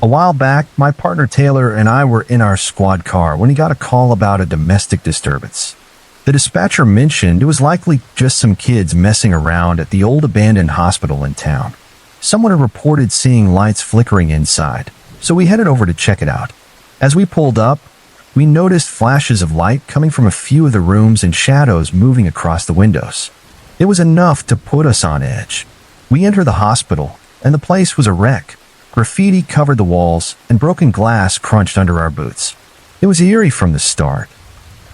A while back, my partner Taylor and I were in our squad car when he got a call about a domestic disturbance. The dispatcher mentioned it was likely just some kids messing around at the old abandoned hospital in town. Someone had reported seeing lights flickering inside, so we headed over to check it out. As we pulled up, we noticed flashes of light coming from a few of the rooms and shadows moving across the windows. It was enough to put us on edge. We entered the hospital, and the place was a wreck. Graffiti covered the walls, and broken glass crunched under our boots. It was eerie from the start.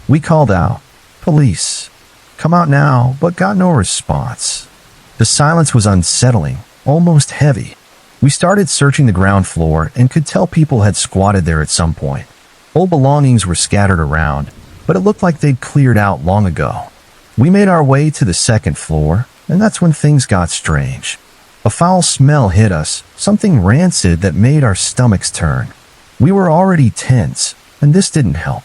We called out, "Police, come out now," but got no response. The silence was unsettling, almost heavy. We started searching the ground floor and could tell people had squatted there at some point. Old belongings were scattered around, but it looked like they'd cleared out long ago. We made our way to the second floor, and that's when things got strange. A foul smell hit us, something rancid that made our stomachs turn. We were already tense, and this didn't help.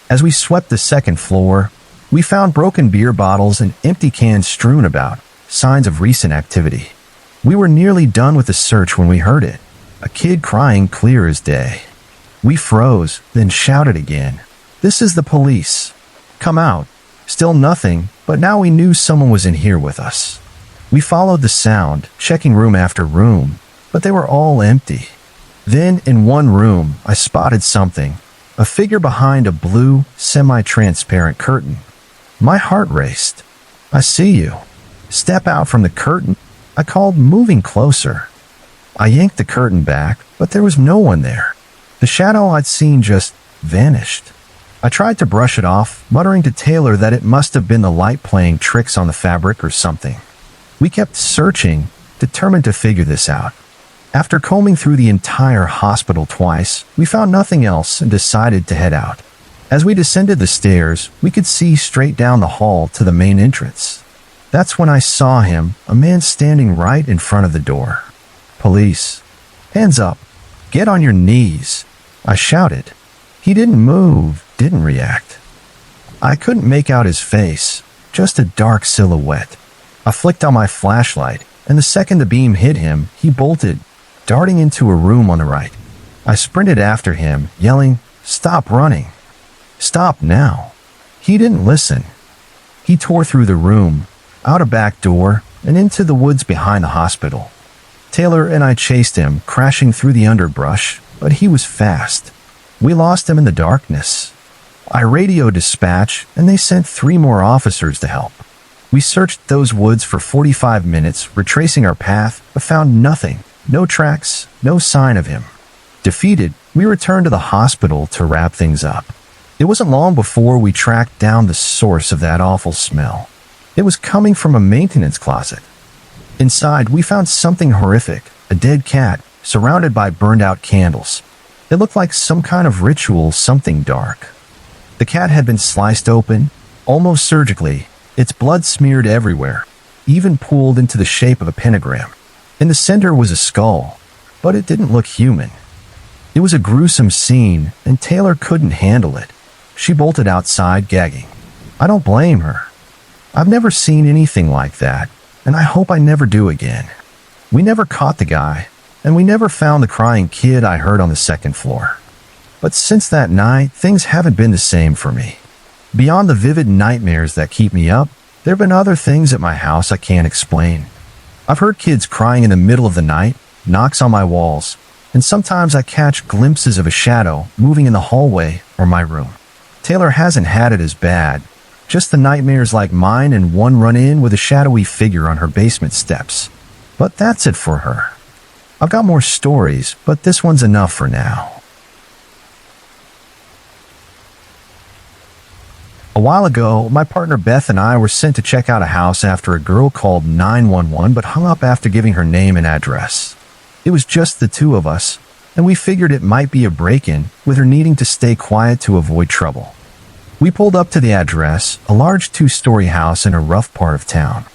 As we swept the second floor, we found broken beer bottles and empty cans strewn about, signs of recent activity. We were nearly done with the search when we heard it, a kid crying clear as day. We froze, then shouted again, "This is the police. Come out." Still nothing, but now we knew someone was in here with us. We followed the sound, checking room after room, but they were all empty. Then, in one room, I spotted something, a figure behind a blue, semi-transparent curtain. My heart raced. "I see you." "Step out from the curtain," I called, moving closer. I yanked the curtain back, but there was no one there. The shadow I'd seen just vanished. I tried to brush it off, muttering to Taylor that it must have been the light playing tricks on the fabric or something. We kept searching, determined to figure this out. After combing through the entire hospital twice, we found nothing else and decided to head out. As we descended the stairs, we could see straight down the hall to the main entrance. That's when I saw him, a man standing right in front of the door. "Police. Hands up. Get on your knees," I shouted. He didn't move, didn't react. I couldn't make out his face, just a dark silhouette. I flicked on my flashlight, and the second the beam hit him, he bolted, darting into a room on the right. I sprinted after him, yelling, "Stop running. Stop now." He didn't listen. He tore through the room, out a back door, and into the woods behind the hospital. Taylor and I chased him, crashing through the underbrush, but he was fast. We lost him in the darkness. I radioed dispatch, and they sent 3 more officers to help. We searched those woods for 45 minutes, retracing our path, but found nothing. No tracks, no sign of him. Defeated, we returned to the hospital to wrap things up. It wasn't long before we tracked down the source of that awful smell. It was coming from a maintenance closet. Inside, we found something horrific, a dead cat, surrounded by burned-out candles. It looked like some kind of ritual, something dark. The cat had been sliced open, almost surgically, its blood smeared everywhere, even pooled into the shape of a pentagram. In the center was a skull, but it didn't look human. It was a gruesome scene, and Taylor couldn't handle it. She bolted outside, gagging. I don't blame her. I've never seen anything like that, and I hope I never do again. We never caught the guy, and we never found the crying kid I heard on the second floor. But since that night, things haven't been the same for me. Beyond the vivid nightmares that keep me up, there have been other things at my house I can't explain. I've heard kids crying in the middle of the night, knocks on my walls, and sometimes I catch glimpses of a shadow moving in the hallway or my room. Taylor hasn't had it as bad, just the nightmares like mine and one run-in with a shadowy figure on her basement steps. But that's it for her. I've got more stories, but this one's enough for now. A while ago, my partner Beth and I were sent to check out a house after a girl called 911 but hung up after giving her name and address. It was just the 2 of us, and we figured it might be a break-in, with her needing to stay quiet to avoid trouble. We pulled up to the address, a large 2-story house in a rough part of town.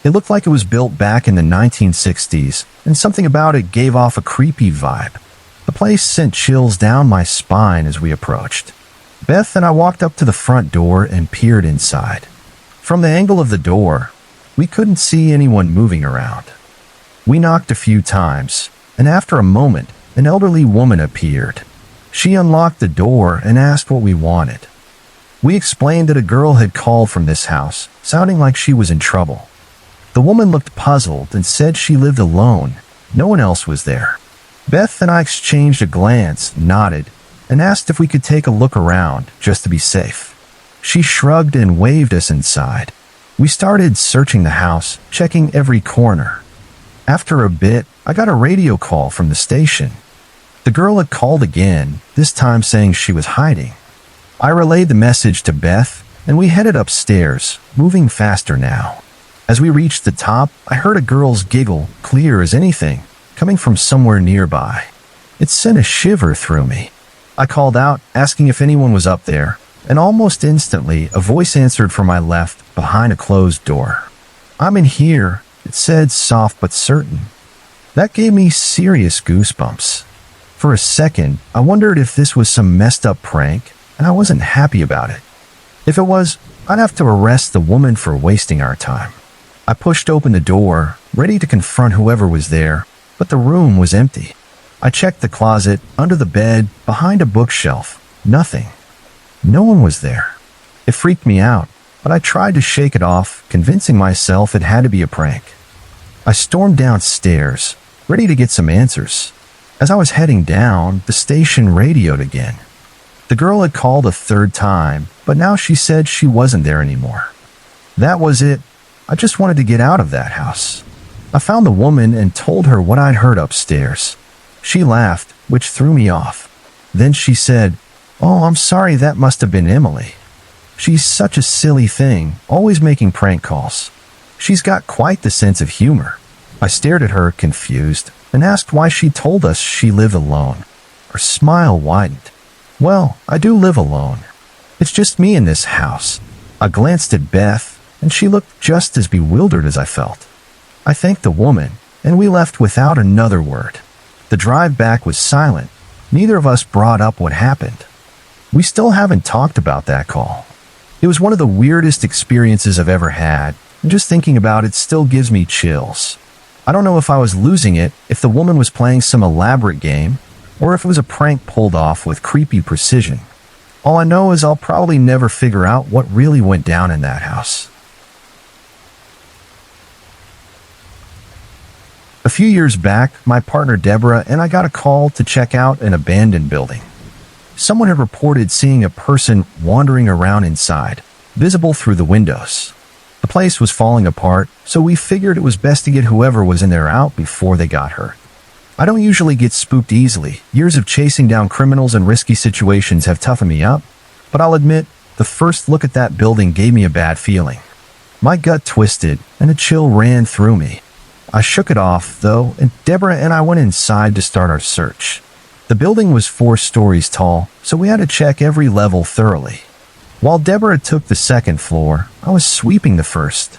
It looked like it was built back in the 1960s, and something about it gave off a creepy vibe. The place sent chills down my spine as we approached. Beth and I walked up to the front door and peered inside. From the angle of the door, we couldn't see anyone moving around. We knocked a few times, and after a moment, an elderly woman appeared. She unlocked the door and asked what we wanted. We explained that a girl had called from this house, sounding like she was in trouble. The woman looked puzzled and said she lived alone. No one else was there. Beth and I exchanged a glance, nodded, and asked if we could take a look around, just to be safe. She shrugged and waved us inside. We started searching the house, checking every corner. After a bit, I got a radio call from the station. The girl had called again, this time saying she was hiding. I relayed the message to Beth, and we headed upstairs, moving faster now. As we reached the top, I heard a girl's giggle, clear as anything, coming from somewhere nearby. It sent a shiver through me. I called out, asking if anyone was up there, and almost instantly, a voice answered from my left, behind a closed door. "I'm in here," it said, soft but certain. That gave me serious goosebumps. For a second, I wondered if this was some messed up prank, and I wasn't happy about it. If it was, I'd have to arrest the woman for wasting our time. I pushed open the door, ready to confront whoever was there, but the room was empty. I checked the closet, under the bed, behind a bookshelf. Nothing. No one was there. It freaked me out, but I tried to shake it off, convincing myself it had to be a prank. I stormed downstairs, ready to get some answers. As I was heading down, the station radioed again. The girl had called a third time, but now she said she wasn't there anymore. That was it. I just wanted to get out of that house. I found the woman and told her what I'd heard upstairs. She laughed, which threw me off. Then she said, "Oh, I'm sorry, that must have been Emily. She's such a silly thing, always making prank calls. She's got quite the sense of humor." I stared at her, confused, and asked why she told us she lived alone. Her smile widened. "Well, I do live alone. It's just me in this house." I glanced at Beth, and she looked just as bewildered as I felt. I thanked the woman, and we left without another word. The drive back was silent. Neither of us brought up what happened. We still haven't talked about that call. It was one of the weirdest experiences I've ever had, and just thinking about it still gives me chills. I don't know if I was losing it, if the woman was playing some elaborate game, or if it was a prank pulled off with creepy precision. All I know is I'll probably never figure out what really went down in that house. A few years back, my partner Deborah and I got a call to check out an abandoned building. Someone had reported seeing a person wandering around inside, visible through the windows. The place was falling apart, so we figured it was best to get whoever was in there out before they got hurt. I don't usually get spooked easily. Years of chasing down criminals and risky situations have toughened me up, but I'll admit, the first look at that building gave me a bad feeling. My gut twisted, and a chill ran through me. I shook it off, though, and Deborah and I went inside to start our search. The building was 4 stories tall, so we had to check every level thoroughly. While Deborah took the second floor, I was sweeping the first.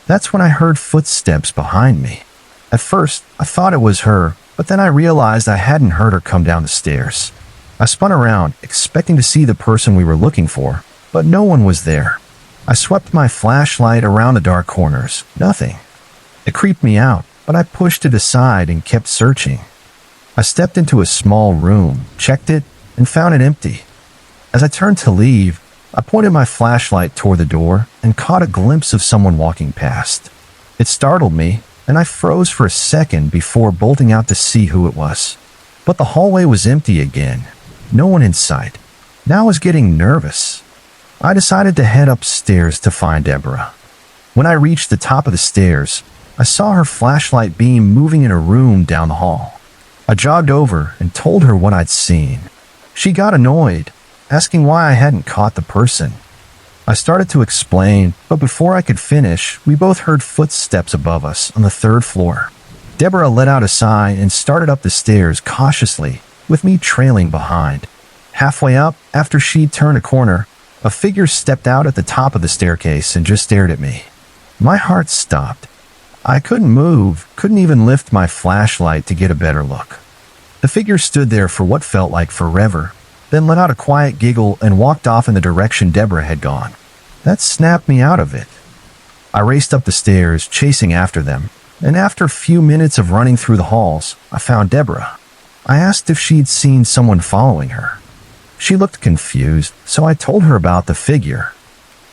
That's when I heard footsteps behind me. At first, I thought it was her, but then I realized I hadn't heard her come down the stairs. I spun around, expecting to see the person we were looking for, but no one was there. I swept my flashlight around the dark corners. Nothing. It creeped me out, but I pushed it aside and kept searching. I stepped into a small room, checked it, and found it empty. As I turned to leave, I pointed my flashlight toward the door and caught a glimpse of someone walking past. It startled me, and I froze for a second before bolting out to see who it was. But the hallway was empty again. No one in sight. Now I was getting nervous. I decided to head upstairs to find Deborah. When I reached the top of the stairs, I saw her flashlight beam moving in a room down the hall. I jogged over and told her what I'd seen. She got annoyed, asking why I hadn't caught the person. I started to explain, but before I could finish, we both heard footsteps above us on the 3rd floor. Deborah let out a sigh and started up the stairs cautiously, with me trailing behind. Halfway up, after she turned a corner, a figure stepped out at the top of the staircase and just stared at me. My heart stopped. I couldn't move, couldn't even lift my flashlight to get a better look. The figure stood there for what felt like forever, then let out a quiet giggle and walked off in the direction Deborah had gone. That snapped me out of it. I raced up the stairs, chasing after them, and after a few minutes of running through the halls, I found Deborah. I asked if she'd seen someone following her. She looked confused, so I told her about the figure.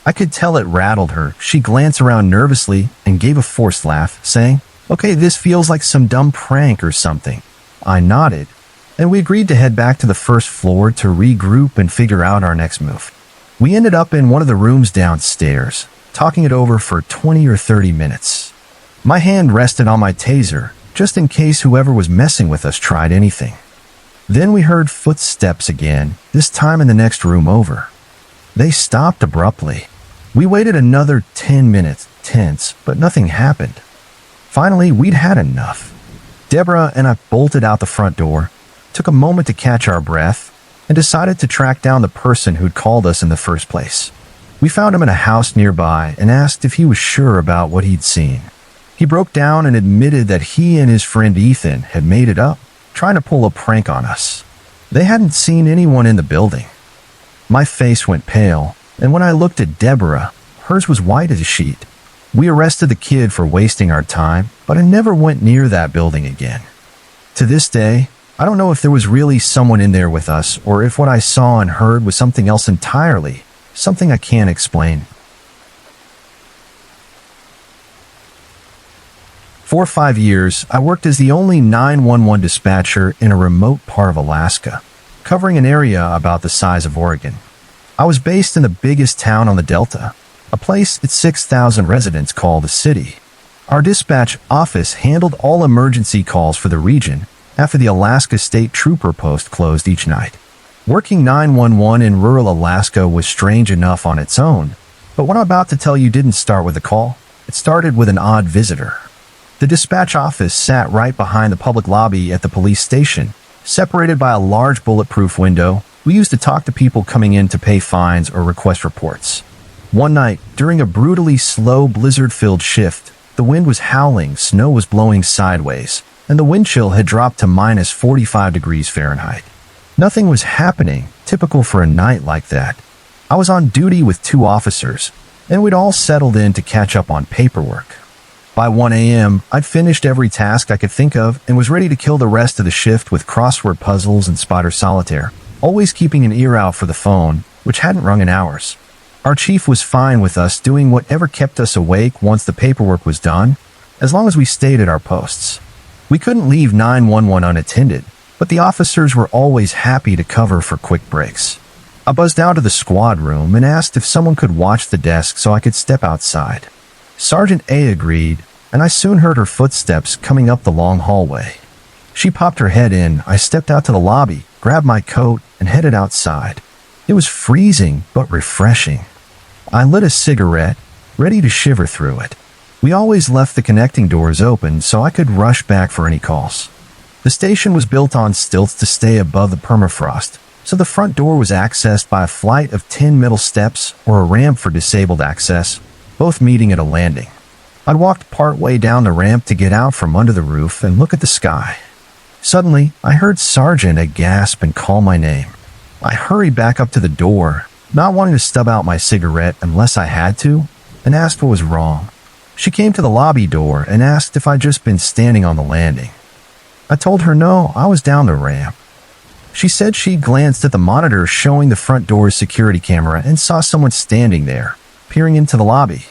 I could tell it rattled her. She glanced around nervously and gave a forced laugh, saying, "Okay, this feels like some dumb prank or something." I nodded, and we agreed to head back to the first floor to regroup and figure out our next move. We ended up in one of the rooms downstairs, talking it over for 20 or 30 minutes. My hand rested on my taser, just in case whoever was messing with us tried anything. Then we heard footsteps again, this time in the next room over. They stopped abruptly. We waited another 10 minutes, tense, but nothing happened. Finally, we'd had enough. Deborah and I bolted out the front door, took a moment to catch our breath, and decided to track down the person who'd called us in the first place. We found him in a house nearby and asked if he was sure about what he'd seen. He broke down and admitted that he and his friend Ethan had made it up, trying to pull a prank on us. They hadn't seen anyone in the building. My face went pale, and when I looked at Deborah, hers was white as a sheet. We arrested the kid for wasting our time, but I never went near that building again. To this day, I don't know if there was really someone in there with us or if what I saw and heard was something else entirely, something I can't explain. For 5 years, I worked as the only 911 dispatcher in a remote part of Alaska, covering an area about the size of Oregon. I was based in the biggest town on the Delta, a place its 6,000 residents call the city. Our dispatch office handled all emergency calls for the region after the Alaska State Trooper post closed each night. Working 911 in rural Alaska was strange enough on its own, but what I'm about to tell you didn't start with a call. It started with an odd visitor. The dispatch office sat right behind the public lobby at the police station, separated by a large bulletproof window we used to talk to people coming in to pay fines or request reports. One night, during a brutally slow blizzard-filled shift, the wind was howling, snow was blowing sideways, and the wind chill had dropped to minus 45 degrees Fahrenheit. Nothing was happening, typical for a night like that. I was on duty with 2 officers, and we'd all settled in to catch up on paperwork. By 1 a.m., I'd finished every task I could think of and was ready to kill the rest of the shift with crossword puzzles and spider solitaire, always keeping an ear out for the phone, which hadn't rung in hours. Our chief was fine with us doing whatever kept us awake once the paperwork was done, as long as we stayed at our posts. We couldn't leave 911 unattended, but the officers were always happy to cover for quick breaks. I buzzed down to the squad room and asked if someone could watch the desk so I could step outside. Sergeant A agreed, and I soon heard her footsteps coming up the long hallway. She popped her head in. I stepped out to the lobby, grabbed my coat, and headed outside. It was freezing, but refreshing. I lit a cigarette, ready to shiver through it. We always left the connecting doors open so I could rush back for any calls. The station was built on stilts to stay above the permafrost, so the front door was accessed by a flight of 10 metal steps or a ramp for disabled access, both meeting at a landing. I'd walked part way down the ramp to get out from under the roof and look at the sky. Suddenly, I heard Sergeant A gasp and call my name. I hurried back up to the door, not wanting to stub out my cigarette unless I had to, and asked what was wrong. She came to the lobby door and asked if I'd just been standing on the landing. I told her no, I was down the ramp. She said she glanced at the monitor showing the front door's security camera and saw someone standing there, peering into the lobby.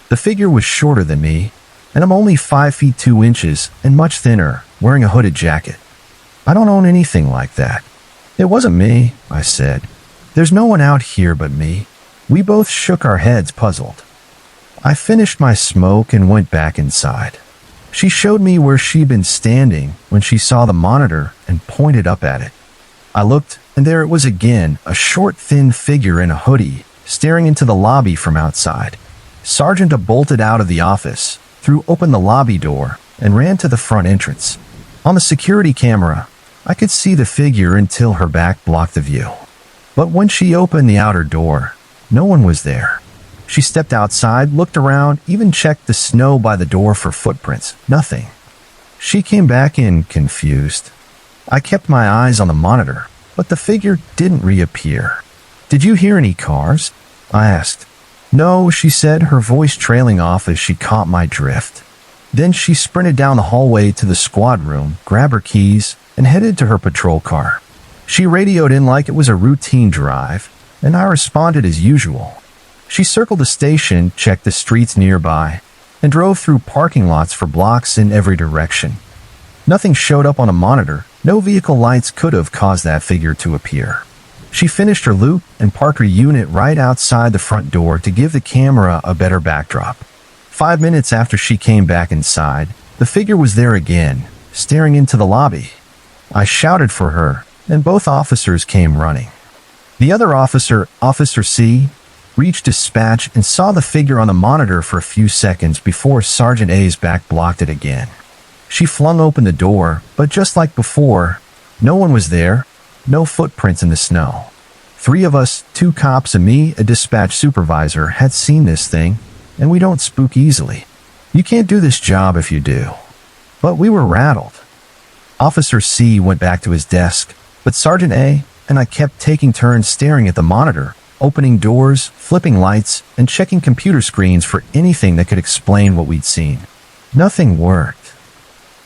The figure was shorter than me, and I'm only 5 feet 2 inches and much thinner, wearing a hooded jacket. I don't own anything like that. It wasn't me, I said. There's no one out here but me. We both shook our heads, puzzled. I finished my smoke and went back inside. She showed me where she'd been standing when she saw the monitor and pointed up at it. I looked, and there it was again, a short, thin figure in a hoodie, staring into the lobby from outside. Sergeant A bolted out of the office, threw open the lobby door, and ran to the front entrance. On the security camera, I could see the figure until her back blocked the view. But when she opened the outer door, no one was there. She stepped outside, looked around, even checked the snow by the door for footprints. Nothing. She came back in, confused. I kept my eyes on the monitor, but the figure didn't reappear. Did you hear any cars? I asked. No, she said, her voice trailing off as she caught my drift. Then she sprinted down the hallway to the squad room, grabbed her keys, and headed to her patrol car. She radioed in like it was a routine drive, and I responded as usual. She circled the station, checked the streets nearby, and drove through parking lots for blocks in every direction. Nothing showed up on a monitor. No vehicle lights could have caused that figure to appear. She finished her loop and parked her unit right outside the front door to give the camera a better backdrop. 5 minutes after she came back inside, the figure was there again, staring into the lobby. I shouted for her, and both officers came running. The other officer, Officer C, reached dispatch and saw the figure on the monitor for a few seconds before Sergeant A's back blocked it again. She flung open the door, but just like before, no one was there, no footprints in the snow. 3 of us, 2 cops and me, a dispatch supervisor, had seen this thing, and we don't spook easily. You can't do this job if you do. But we were rattled. Officer C went back to his desk, but Sergeant A and I kept taking turns staring at the monitor, opening doors, flipping lights, and checking computer screens for anything that could explain what we'd seen. Nothing worked.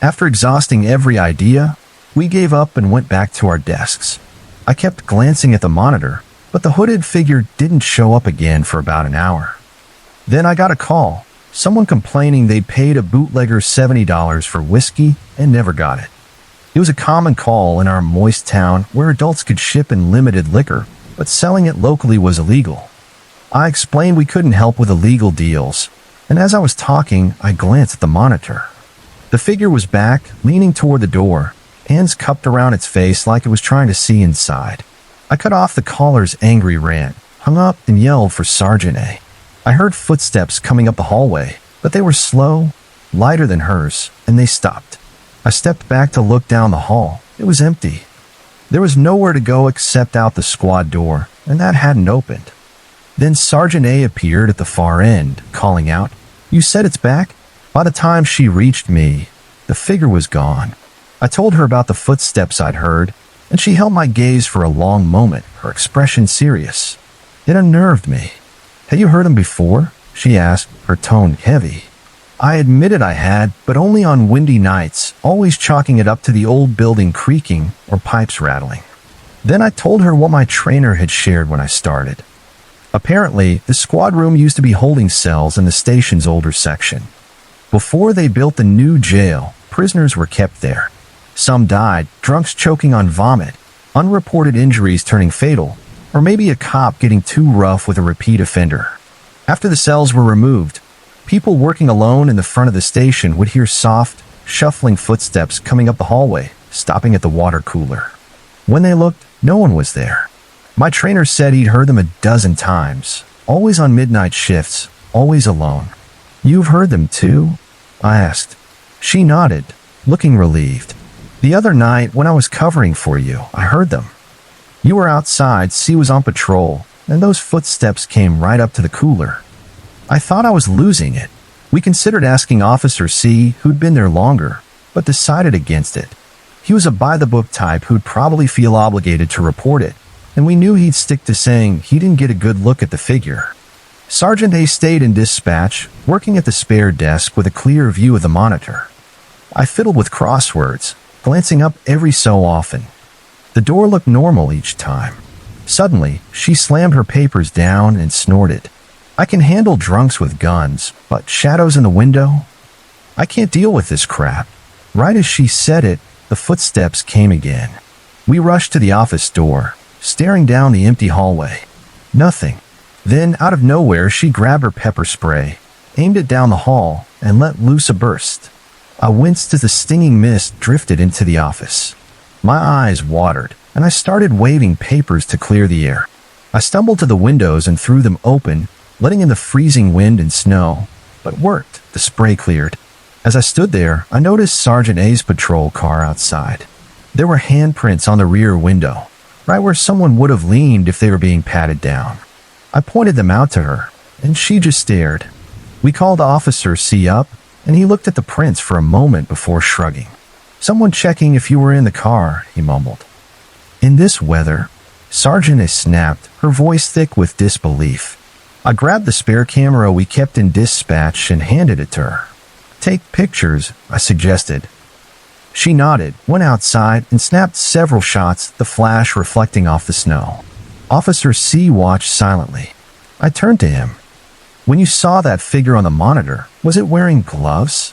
After exhausting every idea, we gave up and went back to our desks. I kept glancing at the monitor, but the hooded figure didn't show up again for about an hour. Then I got a call, someone complaining they'd paid a bootlegger $70 for whiskey and never got it. It was a common call in our moist town where adults could ship in limited liquor, but selling it locally was illegal. I explained we couldn't help with illegal deals, and as I was talking, I glanced at the monitor. The figure was back, leaning toward the door, hands cupped around its face like it was trying to see inside. I cut off the caller's angry rant, hung up, and yelled for Sergeant A. I heard footsteps coming up the hallway, but they were slow, lighter than hers, and they stopped. I stepped back to look down the hall. It was empty. There was nowhere to go except out the squad door, and that hadn't opened. Then Sergeant A appeared at the far end, calling out, "You said it's back?" By the time she reached me, the figure was gone. I told her about the footsteps I'd heard, and she held my gaze for a long moment, her expression serious. It unnerved me. "Had you heard them before?" she asked, her tone heavy. I admitted I had, but only on windy nights, always chalking it up to the old building creaking or pipes rattling. Then I told her what my trainer had shared when I started. Apparently, the squad room used to be holding cells in the station's older section. Before they built the new jail, prisoners were kept there. Some died, drunks choking on vomit, unreported injuries turning fatal, or maybe a cop getting too rough with a repeat offender. After the cells were removed, people working alone in the front of the station would hear soft, shuffling footsteps coming up the hallway, stopping at the water cooler. When they looked, no one was there. My trainer said he'd heard them a dozen times, always on midnight shifts, always alone. "You've heard them too?" I asked. She nodded, looking relieved. "The other night when I was covering for you, I heard them. You were outside, C was on patrol, and those footsteps came right up to the cooler." I thought I was losing it. We considered asking Officer C, who'd been there longer, but decided against it. He was a by-the-book type who'd probably feel obligated to report it, and we knew he'd stick to saying he didn't get a good look at the figure. Sergeant A stayed in dispatch, working at the spare desk with a clear view of the monitor. I fiddled with crosswords, glancing up every so often. The door looked normal each time. Suddenly, she slammed her papers down and snorted. "I can handle drunks with guns, but shadows in the window? I can't deal with this crap." Right as she said it, the footsteps came again. We rushed to the office door, staring down the empty hallway. Nothing. Then, out of nowhere, she grabbed her pepper spray, aimed it down the hall, and let loose a burst. I winced as the stinging mist drifted into the office. My eyes watered, and I started waving papers to clear the air. I stumbled to the windows and threw them open, letting in the freezing wind and snow, but worked. The spray cleared. As I stood there, I noticed Sergeant A's patrol car outside. There were handprints on the rear window, right where someone would have leaned if they were being patted down. I pointed them out to her, and she just stared. We called Officer C up, and he looked at the prints for a moment before shrugging. "Someone checking if you were in the car," he mumbled. "In this weather?" Sergeant A snapped, her voice thick with disbelief. I grabbed the spare camera we kept in dispatch and handed it to her. Take pictures, I suggested. She nodded, went outside, and snapped several shots, the flash reflecting off the snow. Officer C watched silently. I turned to him. When you saw that figure on the monitor, was it wearing gloves?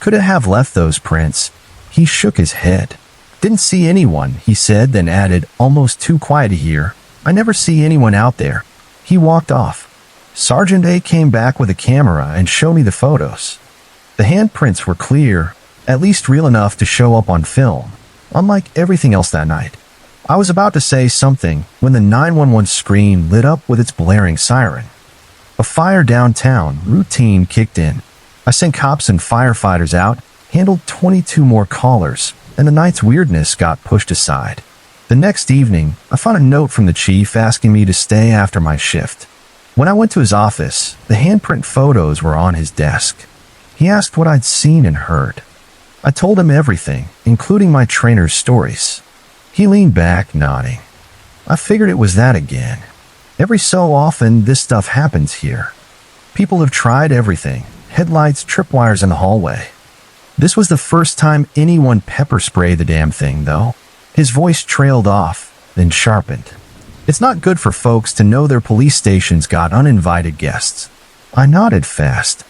Could it have left those prints? He shook his head. Didn't see anyone, he said, then added, almost too quiet to hear. I never see anyone out there. He walked off. Sergeant A came back with a camera and showed me the photos. The handprints were clear, at least real enough to show up on film, unlike everything else that night. I was about to say something when the 911 screen lit up with its blaring siren. A fire downtown routine kicked in. I sent cops and firefighters out, handled 22 more callers, and the night's weirdness got pushed aside. The next evening, I found a note from the chief asking me to stay after my shift. When I went to his office, the handprint photos were on his desk. He asked what I'd seen and heard. I told him everything, including my trainer's stories. He leaned back, nodding. I figured it was that again. Every so often, this stuff happens here. People have tried everything. Headlights, tripwires in the hallway. This was the first time anyone pepper sprayed the damn thing, though. His voice trailed off, then sharpened. It's not good for folks to know their police stations got uninvited guests. I nodded fast.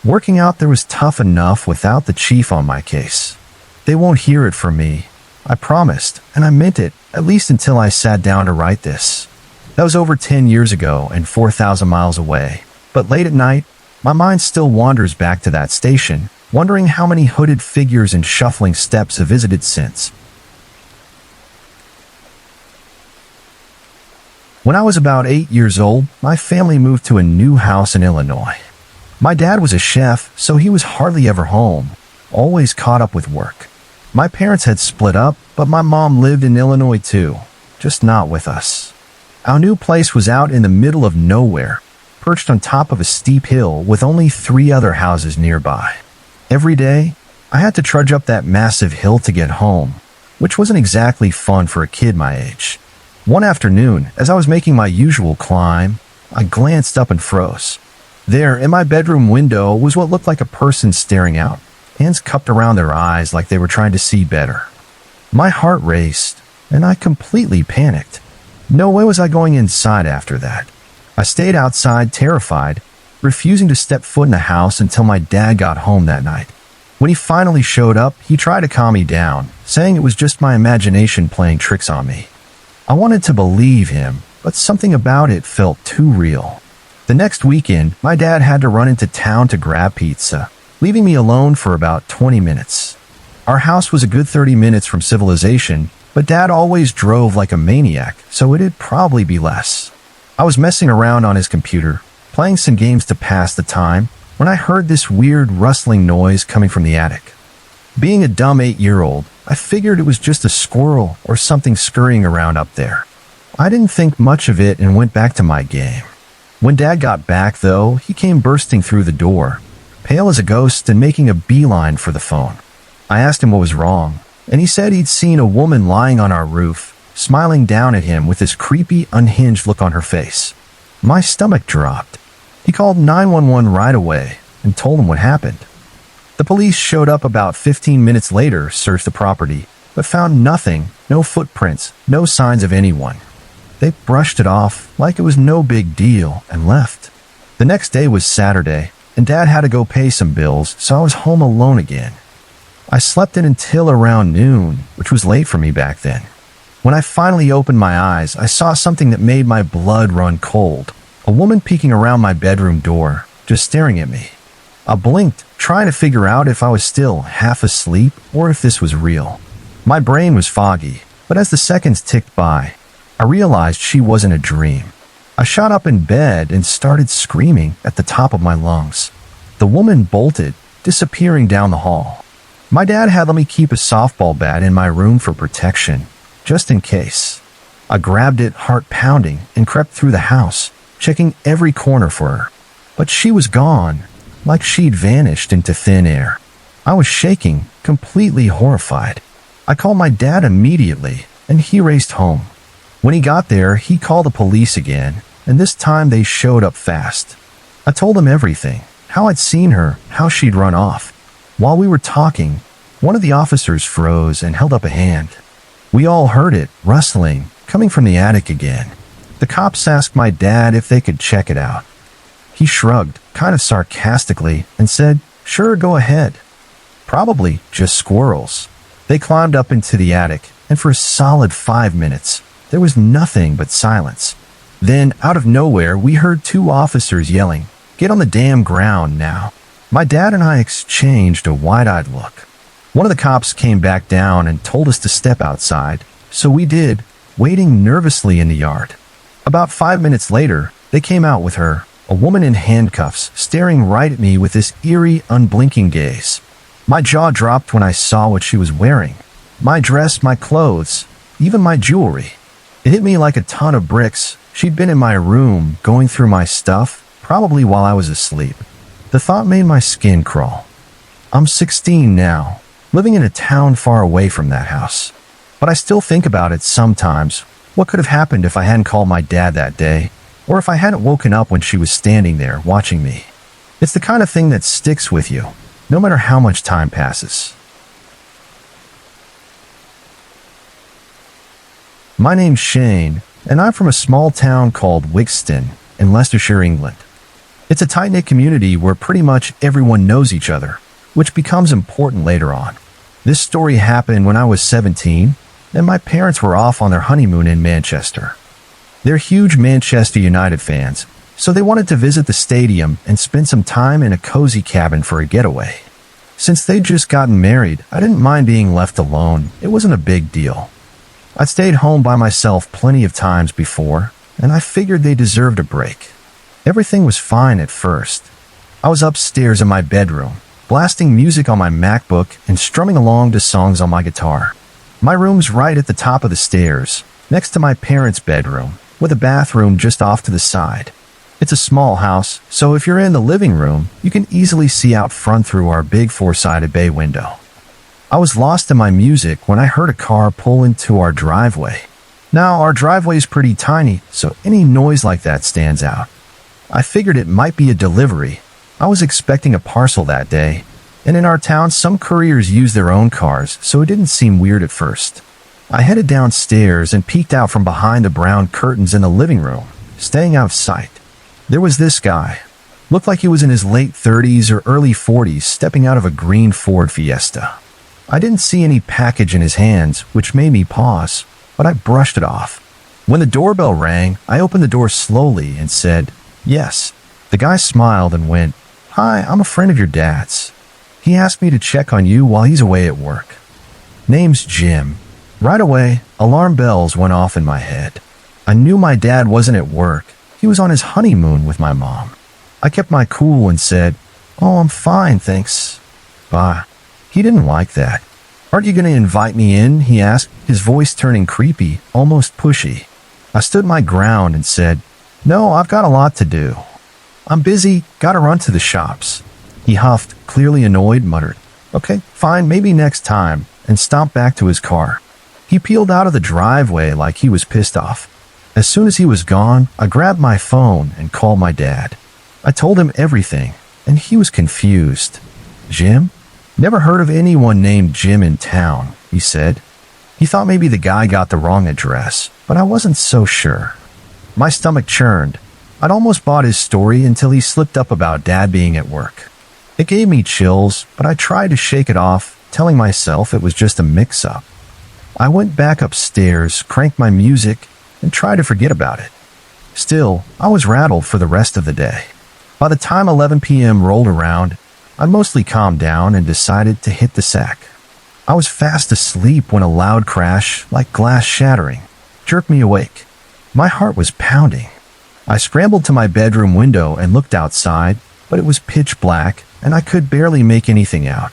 Working out there was tough enough without the chief on my case. They won't hear it from me. I promised, and I meant it, at least until I sat down to write this. That was over 10 years ago and 4,000 miles away. But late at night, my mind still wanders back to that station, wondering how many hooded figures and shuffling steps have visited since. When I was about 8 years old, my family moved to a new house in Illinois. My dad was a chef, so he was hardly ever home, always caught up with work. My parents had split up, but my mom lived in Illinois too, just not with us. Our new place was out in the middle of nowhere, perched on top of a steep hill with only 3 other houses nearby. Every day, I had to trudge up that massive hill to get home, which wasn't exactly fun for a kid my age. One afternoon, as I was making my usual climb, I glanced up and froze. There, in my bedroom window, was what looked like a person staring out, hands cupped around their eyes like they were trying to see better. My heart raced, and I completely panicked. No way was I going inside after that. I stayed outside, terrified, refusing to step foot in the house until my dad got home that night. When he finally showed up, he tried to calm me down, saying it was just my imagination playing tricks on me. I wanted to believe him, but something about it felt too real. The next weekend, my dad had to run into town to grab pizza, leaving me alone for about 20 minutes. Our house was a good 30 minutes from civilization, but Dad always drove like a maniac, so it'd probably be less. I was messing around on his computer, playing some games to pass the time, when I heard this weird rustling noise coming from the attic. Being a dumb 8-year-old, I figured it was just a squirrel or something scurrying around up there. I didn't think much of it and went back to my game. When Dad got back, though, he came bursting through the door, pale as a ghost and making a beeline for the phone. I asked him what was wrong, and he said he'd seen a woman lying on our roof, smiling down at him with this creepy, unhinged look on her face. My stomach dropped. He called 911 right away and told him what happened. The police showed up about 15 minutes later, searched the property, but found nothing, no footprints, no signs of anyone. They brushed it off like it was no big deal and left. The next day was Saturday, and Dad had to go pay some bills, so I was home alone again. I slept in until around noon, which was late for me back then. When I finally opened my eyes, I saw something that made my blood run cold. A woman peeking around my bedroom door, just staring at me. I blinked, trying to figure out if I was still half asleep or if this was real. My brain was foggy, but as the seconds ticked by, I realized she wasn't a dream. I shot up in bed and started screaming at the top of my lungs. The woman bolted, disappearing down the hall. My dad had let me keep a softball bat in my room for protection, just in case. I grabbed it, heart pounding, and crept through the house, checking every corner for her. But she was gone, like she'd vanished into thin air. I was shaking, completely horrified. I called my dad immediately, and he raced home. When he got there, he called the police again, and this time they showed up fast. I told him everything, how I'd seen her, how she'd run off. While we were talking, one of the officers froze and held up a hand. We all heard it, rustling, coming from the attic again. The cops asked my dad if they could check it out. He shrugged, kind of sarcastically, and said, "Sure, go ahead." Probably just squirrels. They climbed up into the attic, and for a solid 5 minutes, there was nothing but silence. Then, out of nowhere, we heard two officers yelling, "Get on the damn ground now." My dad and I exchanged a wide-eyed look. One of the cops came back down and told us to step outside, so we did, waiting nervously in the yard. About 5 minutes later, they came out with her, a woman in handcuffs, staring right at me with this eerie, unblinking gaze. My jaw dropped when I saw what she was wearing. My dress, my clothes, even my jewelry. It hit me like a ton of bricks. She'd been in my room, going through my stuff, probably while I was asleep. The thought made my skin crawl. I'm 16 now, living in a town far away from that house. But I still think about it sometimes. What could have happened if I hadn't called my dad that day? Or if I hadn't woken up when she was standing there watching me? It's the kind of thing that sticks with you, no matter how much time passes. My name's Shane, and I'm from a small town called Wixton in Leicestershire, England. It's a tight-knit community where pretty much everyone knows each other, which becomes important later on. This story happened when I was 17, and my parents were off on their honeymoon in Manchester. They're huge Manchester United fans, so they wanted to visit the stadium and spend some time in a cozy cabin for a getaway. Since they'd just gotten married, I didn't mind being left alone. It wasn't a big deal. I'd stayed home by myself plenty of times before, and I figured they deserved a break. Everything was fine at first. I was upstairs in my bedroom, blasting music on my MacBook and strumming along to songs on my guitar. My room's right at the top of the stairs, next to my parents' bedroom, with a bathroom just off to the side. It's a small house, so if you're in the living room, you can easily see out front through our big four-sided bay window. I was lost in my music when I heard a car pull into our driveway. Now, our driveway is pretty tiny, so any noise like that stands out. I figured it might be a delivery. I was expecting a parcel that day, and in our town, some couriers use their own cars, so it didn't seem weird at first. I headed downstairs and peeked out from behind the brown curtains in the living room, staying out of sight. There was this guy. Looked like he was in his late 30s or early 40s, stepping out of a green Ford Fiesta. I didn't see any package in his hands, which made me pause, but I brushed it off. When the doorbell rang, I opened the door slowly and said, "Yes." The guy smiled and went, "Hi, I'm a friend of your dad's. He asked me to check on you while he's away at work. Name's Jim." Right away, alarm bells went off in my head. I knew my dad wasn't at work. He was on his honeymoon with my mom. I kept my cool and said, "Oh, I'm fine, thanks. Bye." He didn't like that. "Aren't you going to invite me in?" he asked, his voice turning creepy, almost pushy. I stood my ground and said, "No, I've got a lot to do. I'm busy, gotta run to the shops." He huffed, clearly annoyed, muttered, "Okay, fine, maybe next time," and stomped back to his car. He peeled out of the driveway like he was pissed off. As soon as he was gone, I grabbed my phone and called my dad. I told him everything, and he was confused. "Jim? Never heard of anyone named Jim in town," he said. He thought maybe the guy got the wrong address, but I wasn't so sure. My stomach churned. I'd almost bought his story until he slipped up about Dad being at work. It gave me chills, but I tried to shake it off, telling myself it was just a mix-up. I went back upstairs, cranked my music, and tried to forget about it. Still, I was rattled for the rest of the day. By the time 11 p.m. rolled around, I'd mostly calmed down and decided to hit the sack. I was fast asleep when a loud crash, like glass shattering, jerked me awake. My heart was pounding. I scrambled to my bedroom window and looked outside, but it was pitch black, and I could barely make anything out.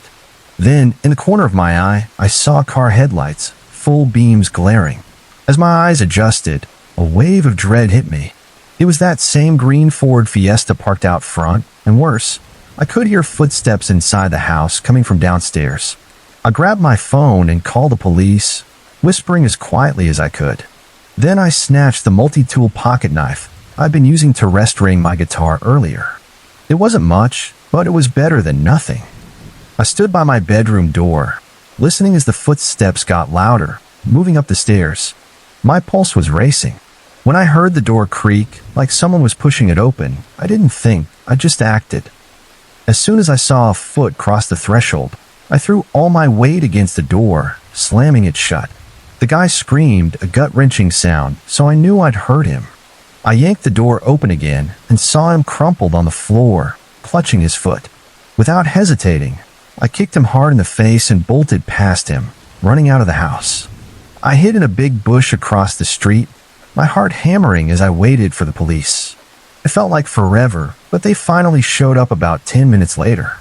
Then, in the corner of my eye, I saw car headlights, full beams glaring. As my eyes adjusted, a wave of dread hit me. It was that same green Ford Fiesta parked out front, and worse, I could hear footsteps inside the house coming from downstairs. I grabbed my phone and called the police, whispering as quietly as I could. Then I snatched the multi-tool pocket knife I'd been using to rest-ring my guitar earlier. It wasn't much, but it was better than nothing. I stood by my bedroom door, listening as the footsteps got louder, moving up the stairs. My pulse was racing. When I heard the door creak, like someone was pushing it open, I didn't think, I just acted. As soon as I saw a foot cross the threshold, I threw all my weight against the door, slamming it shut. The guy screamed, a gut-wrenching sound, so I knew I'd hurt him. I yanked the door open again and saw him crumpled on the floor, clutching his foot. Without hesitating, I kicked him hard in the face and bolted past him, running out of the house. I hid in a big bush across the street, my heart hammering as I waited for the police. It felt like forever, but they finally showed up about 10 minutes later.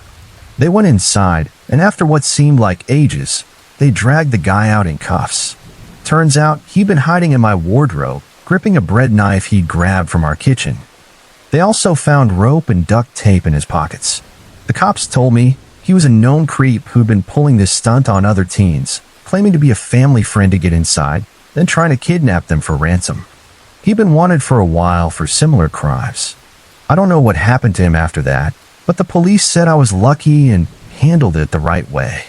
They went inside, and after what seemed like ages, they dragged the guy out in cuffs. Turns out he'd been hiding in my wardrobe, gripping a bread knife he'd grabbed from our kitchen. They also found rope and duct tape in his pockets. The cops told me he was a known creep who'd been pulling this stunt on other teens, claiming to be a family friend to get inside, then trying to kidnap them for ransom. He'd been wanted for a while for similar crimes. I don't know what happened to him after that, but the police said I was lucky and handled it the right way.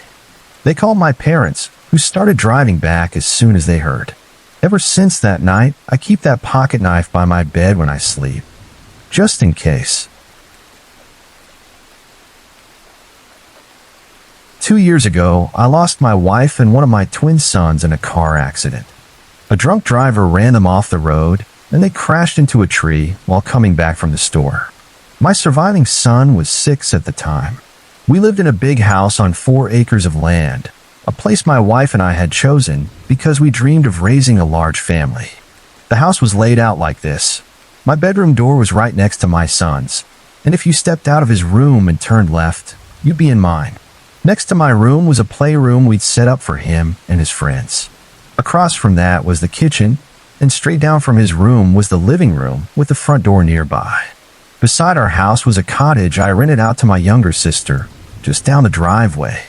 They called my parents, who started driving back as soon as they heard. Ever since that night, I keep that pocket knife by my bed when I sleep, just in case. 2 years ago, I lost my wife and one of my twin sons in a car accident. A drunk driver ran them off the road, and they crashed into a tree while coming back from the store. My surviving son was 6 at the time. We lived in a big house on 4 acres of land, a place my wife and I had chosen because we dreamed of raising a large family. The house was laid out like this. My bedroom door was right next to my son's, and if you stepped out of his room and turned left, you'd be in mine. Next to my room was a playroom we'd set up for him and his friends. Across from that was the kitchen, and straight down from his room was the living room with the front door nearby. Beside our house was a cottage I rented out to my younger sister, just down the driveway.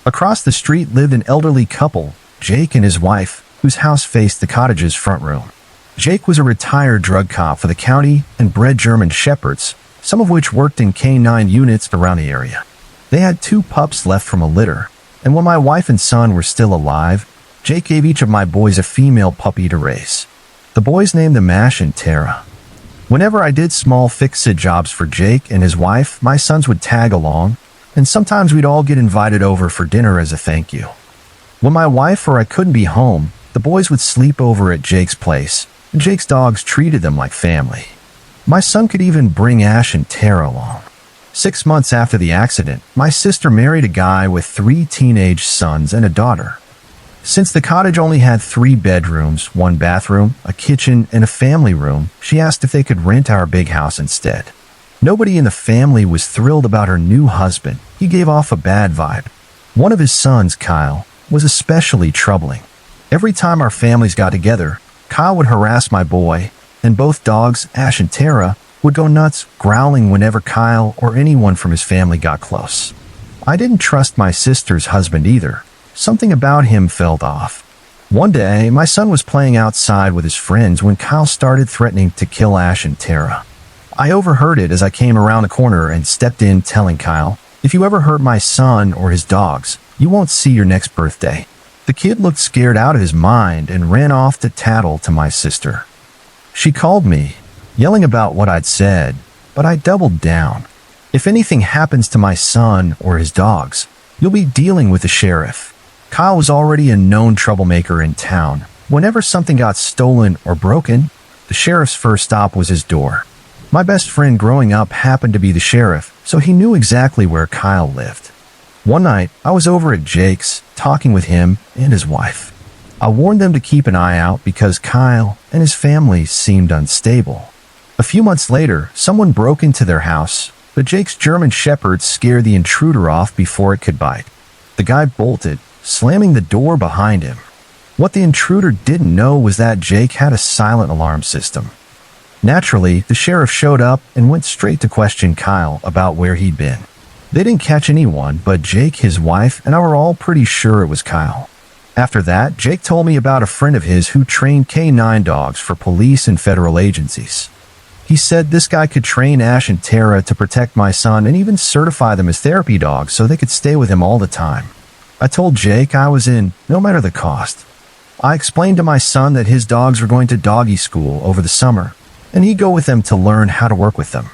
Across the street lived an elderly couple, Jake and his wife, whose house faced the cottage's front room. Jake was a retired drug cop for the county and bred German shepherds, some of which worked in K-9 units around the area. They had 2 pups left from a litter, and when my wife and son were still alive, Jake gave each of my boys a female puppy to raise. The boys named them Ash and Tara. Whenever I did small fix-it jobs for Jake and his wife, my sons would tag along, and sometimes we'd all get invited over for dinner as a thank you. When my wife or I couldn't be home, the boys would sleep over at Jake's place, and Jake's dogs treated them like family. My son could even bring Ash and Tara along. 6 months after the accident, my sister married a guy with 3 teenage sons and a daughter. Since the cottage only had 3 bedrooms, 1 bathroom, a kitchen, and a family room, she asked if they could rent our big house instead. Nobody in the family was thrilled about her new husband. He gave off a bad vibe. One of his sons, Kyle, was especially troubling. Every time our families got together, Kyle would harass my boy, and both dogs, Ash and Tara, would go nuts, growling whenever Kyle or anyone from his family got close. I didn't trust my sister's husband either. Something about him felt off. One day, my son was playing outside with his friends when Kyle started threatening to kill Ash and Tara. I overheard it as I came around the corner and stepped in telling Kyle, "If you ever hurt my son or his dogs, you won't see your next birthday." The kid looked scared out of his mind and ran off to tattle to my sister. She called me, yelling about what I'd said, but I doubled down. "If anything happens to my son or his dogs, you'll be dealing with the sheriff." Kyle was already a known troublemaker in town. Whenever something got stolen or broken, the sheriff's first stop was his door. My best friend growing up happened to be the sheriff, so he knew exactly where Kyle lived. One night, I was over at Jake's, talking with him and his wife. I warned them to keep an eye out because Kyle and his family seemed unstable. A few months later, someone broke into their house, but Jake's German Shepherd scared the intruder off before it could bite. The guy bolted, slamming the door behind him. What the intruder didn't know was that Jake had a silent alarm system. Naturally, the sheriff showed up and went straight to question Kyle about where he'd been. They didn't catch anyone, but Jake, his wife, and I were all pretty sure it was Kyle. After that, Jake told me about a friend of his who trained K-9 dogs for police and federal agencies. He said this guy could train Ash and Tara to protect my son and even certify them as therapy dogs so they could stay with him all the time. I told Jake I was in, no matter the cost. I explained to my son that his dogs were going to doggy school over the summer, and he'd go with them to learn how to work with them.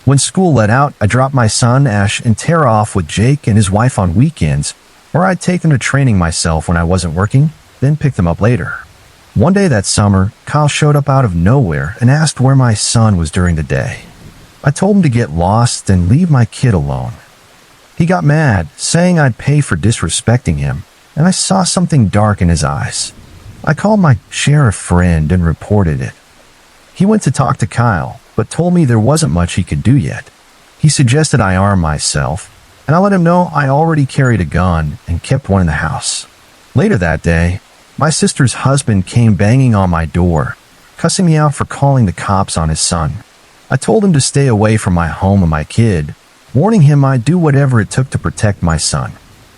When school let out, I dropped my son, Ash, and Tara off with Jake and his wife on weekends, or I'd take them to training myself when I wasn't working, then pick them up later. One day that summer, Kyle showed up out of nowhere and asked where my son was during the day. I told him to get lost and leave my kid alone. He got mad, saying I'd pay for disrespecting him, and I saw something dark in his eyes. I called my sheriff friend and reported it. He went to talk to Kyle, but told me there wasn't much he could do yet. He suggested I arm myself, and I let him know I already carried a gun and kept one in the house. Later that day, my sister's husband came banging on my door, cussing me out for calling the cops on his son. I told him to stay away from my home and my kid, warning him I'd do whatever it took to protect my son.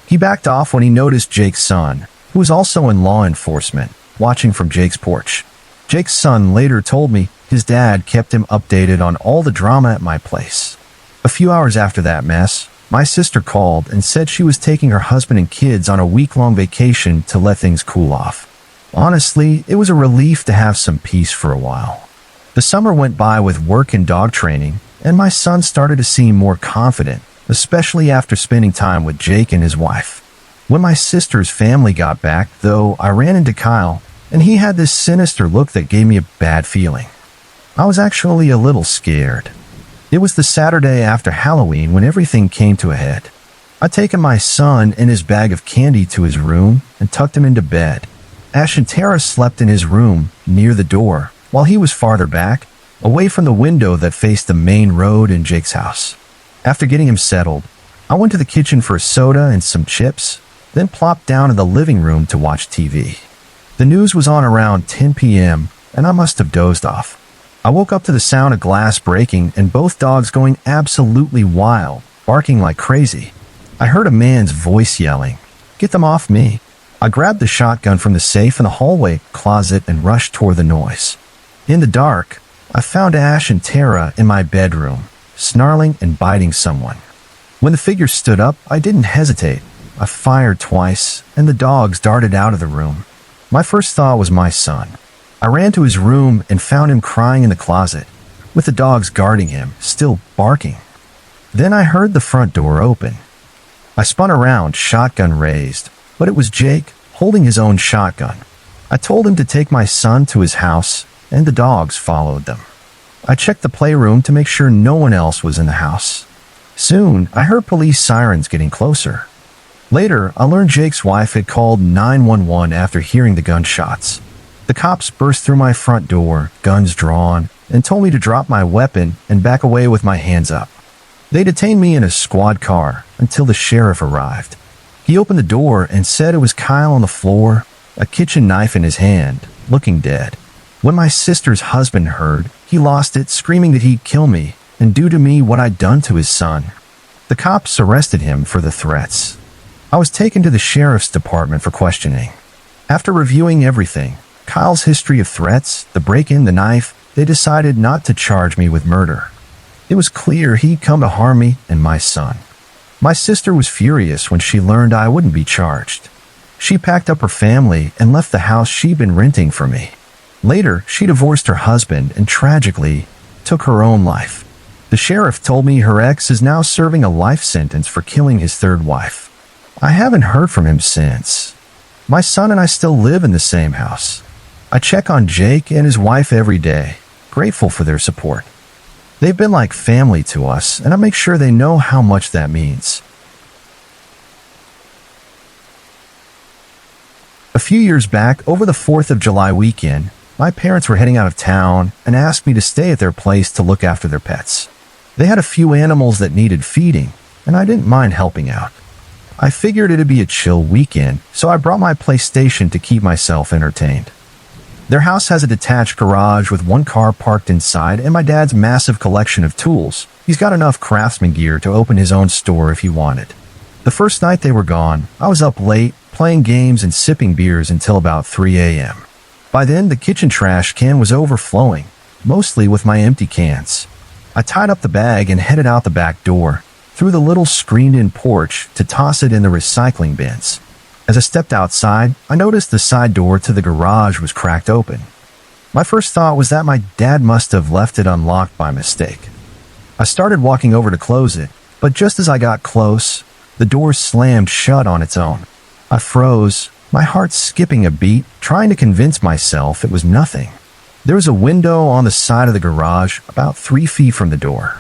He backed off when he noticed Jake's son, who was also in law enforcement, watching from Jake's porch. Jake's son later told me his dad kept him updated on all the drama at my place. A few hours after that mess, my sister called and said she was taking her husband and kids on a week-long vacation to let things cool off. Honestly, it was a relief to have some peace for a while. The summer went by with work and dog training, and my son started to seem more confident, especially after spending time with Jake and his wife. When my sister's family got back, though, I ran into Kyle, and he had this sinister look that gave me a bad feeling. I was actually a little scared. It was the Saturday after Halloween when everything came to a head. I'd taken my son and his bag of candy to his room and tucked him into bed. Ash and Tara slept in his room, near the door, while he was farther back, away from the window that faced the main road in Jake's house. After getting him settled, I went to the kitchen for a soda and some chips, then plopped down in the living room to watch TV. The news was on around 10 p.m., and I must have dozed off. I woke up to the sound of glass breaking and both dogs going absolutely wild, barking like crazy. I heard a man's voice yelling, "Get them off me." I grabbed the shotgun from the safe in the hallway closet and rushed toward the noise. In the dark, I found Ash and Tara in my bedroom, snarling and biting someone. When the figure stood up, I didn't hesitate. I fired twice, and the dogs darted out of the room. My first thought was my son. I ran to his room and found him crying in the closet, with the dogs guarding him, still barking. Then I heard the front door open. I spun around, shotgun raised, but it was Jake holding his own shotgun. I told him to take my son to his house, and the dogs followed them. I checked the playroom to make sure no one else was in the house. Soon, I heard police sirens getting closer. Later, I learned Jake's wife had called 911 after hearing the gunshots. The cops burst through my front door, guns drawn, and told me to drop my weapon and back away with my hands up. They detained me in a squad car until the sheriff arrived. He opened the door and said it was Kyle on the floor, a kitchen knife in his hand, looking dead. When my sister's husband heard, he lost it, screaming that he'd kill me and do to me what I'd done to his son. The cops arrested him for the threats. I was taken to the sheriff's department for questioning. After reviewing everything, Kyle's history of threats, the break-in, the knife, they decided not to charge me with murder. It was clear he'd come to harm me and my son. My sister was furious when she learned I wouldn't be charged. She packed up her family and left the house she'd been renting for me. Later, she divorced her husband and tragically took her own life. The sheriff told me her ex is now serving a life sentence for killing his third wife. I haven't heard from him since. My son and I still live in the same house. I check on Jake and his wife every day, grateful for their support. They've been like family to us, and I make sure they know how much that means. A few years back, over the 4th of July weekend, my parents were heading out of town and asked me to stay at their place to look after their pets. They had a few animals that needed feeding, and I didn't mind helping out. I figured it'd be a chill weekend, so I brought my PlayStation to keep myself entertained. Their house has a detached garage with one car parked inside and my dad's massive collection of tools. He's got enough craftsman gear to open his own store if he wanted. The first night they were gone, I was up late, playing games and sipping beers until about 3 a.m. By then, the kitchen trash can was overflowing, mostly with my empty cans. I tied up the bag and headed out the back door, through the little screened-in porch to toss it in the recycling bins. As I stepped outside, I noticed the side door to the garage was cracked open. My first thought was that my dad must have left it unlocked by mistake. I started walking over to close it, but just as I got close, the door slammed shut on its own. I froze, my heart skipping a beat, trying to convince myself it was nothing. There was a window on the side of the garage about 3 feet from the door.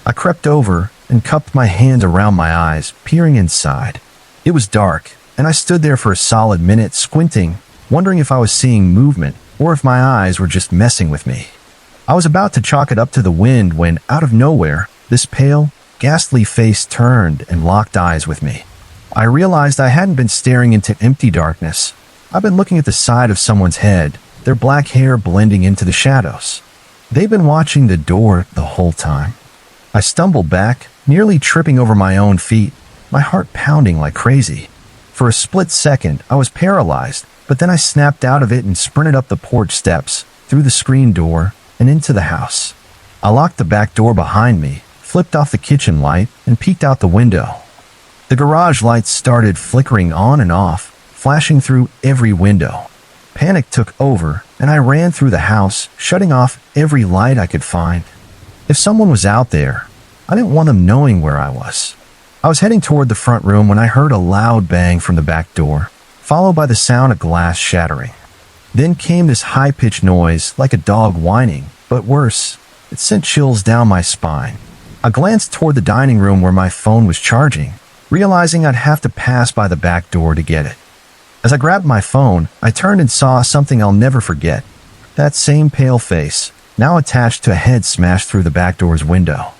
I crept over and cupped my hands around my eyes, peering inside. It was dark, and I stood there for a solid minute squinting, wondering if I was seeing movement or if my eyes were just messing with me. I was about to chalk it up to the wind when, out of nowhere, this pale, ghastly face turned and locked eyes with me. I realized I hadn't been staring into empty darkness. I'd been looking at the side of someone's head, their black hair blending into the shadows. They'd been watching the door the whole time. I stumbled back, nearly tripping over my own feet, my heart pounding like crazy. For a split second, I was paralyzed, but then I snapped out of it and sprinted up the porch steps, through the screen door, and into the house. I locked the back door behind me, flipped off the kitchen light, and peeked out the window. The garage lights started flickering on and off, flashing through every window. Panic took over, and I ran through the house, shutting off every light I could find. If someone was out there, I didn't want them knowing where I was. I was heading toward the front room when I heard a loud bang from the back door, followed by the sound of glass shattering. Then came this high-pitched noise, like a dog whining, but worse, it sent chills down my spine. I glanced toward the dining room where my phone was charging, realizing I'd have to pass by the back door to get it. As I grabbed my phone, I turned and saw something I'll never forget. That same pale face, now attached to a head smashed through the back door's window.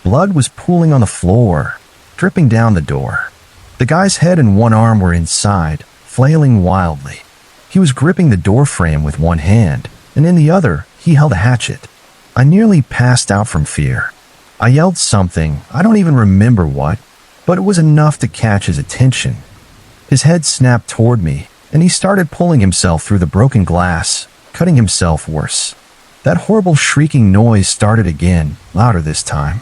Blood was pooling on the floor, dripping down the door. The guy's head and one arm were inside, flailing wildly. He was gripping the door frame with one hand, and in the other, he held a hatchet. I nearly passed out from fear. I yelled something, I don't even remember what, but it was enough to catch his attention. His head snapped toward me, and he started pulling himself through the broken glass, cutting himself worse. That horrible shrieking noise started again, louder this time.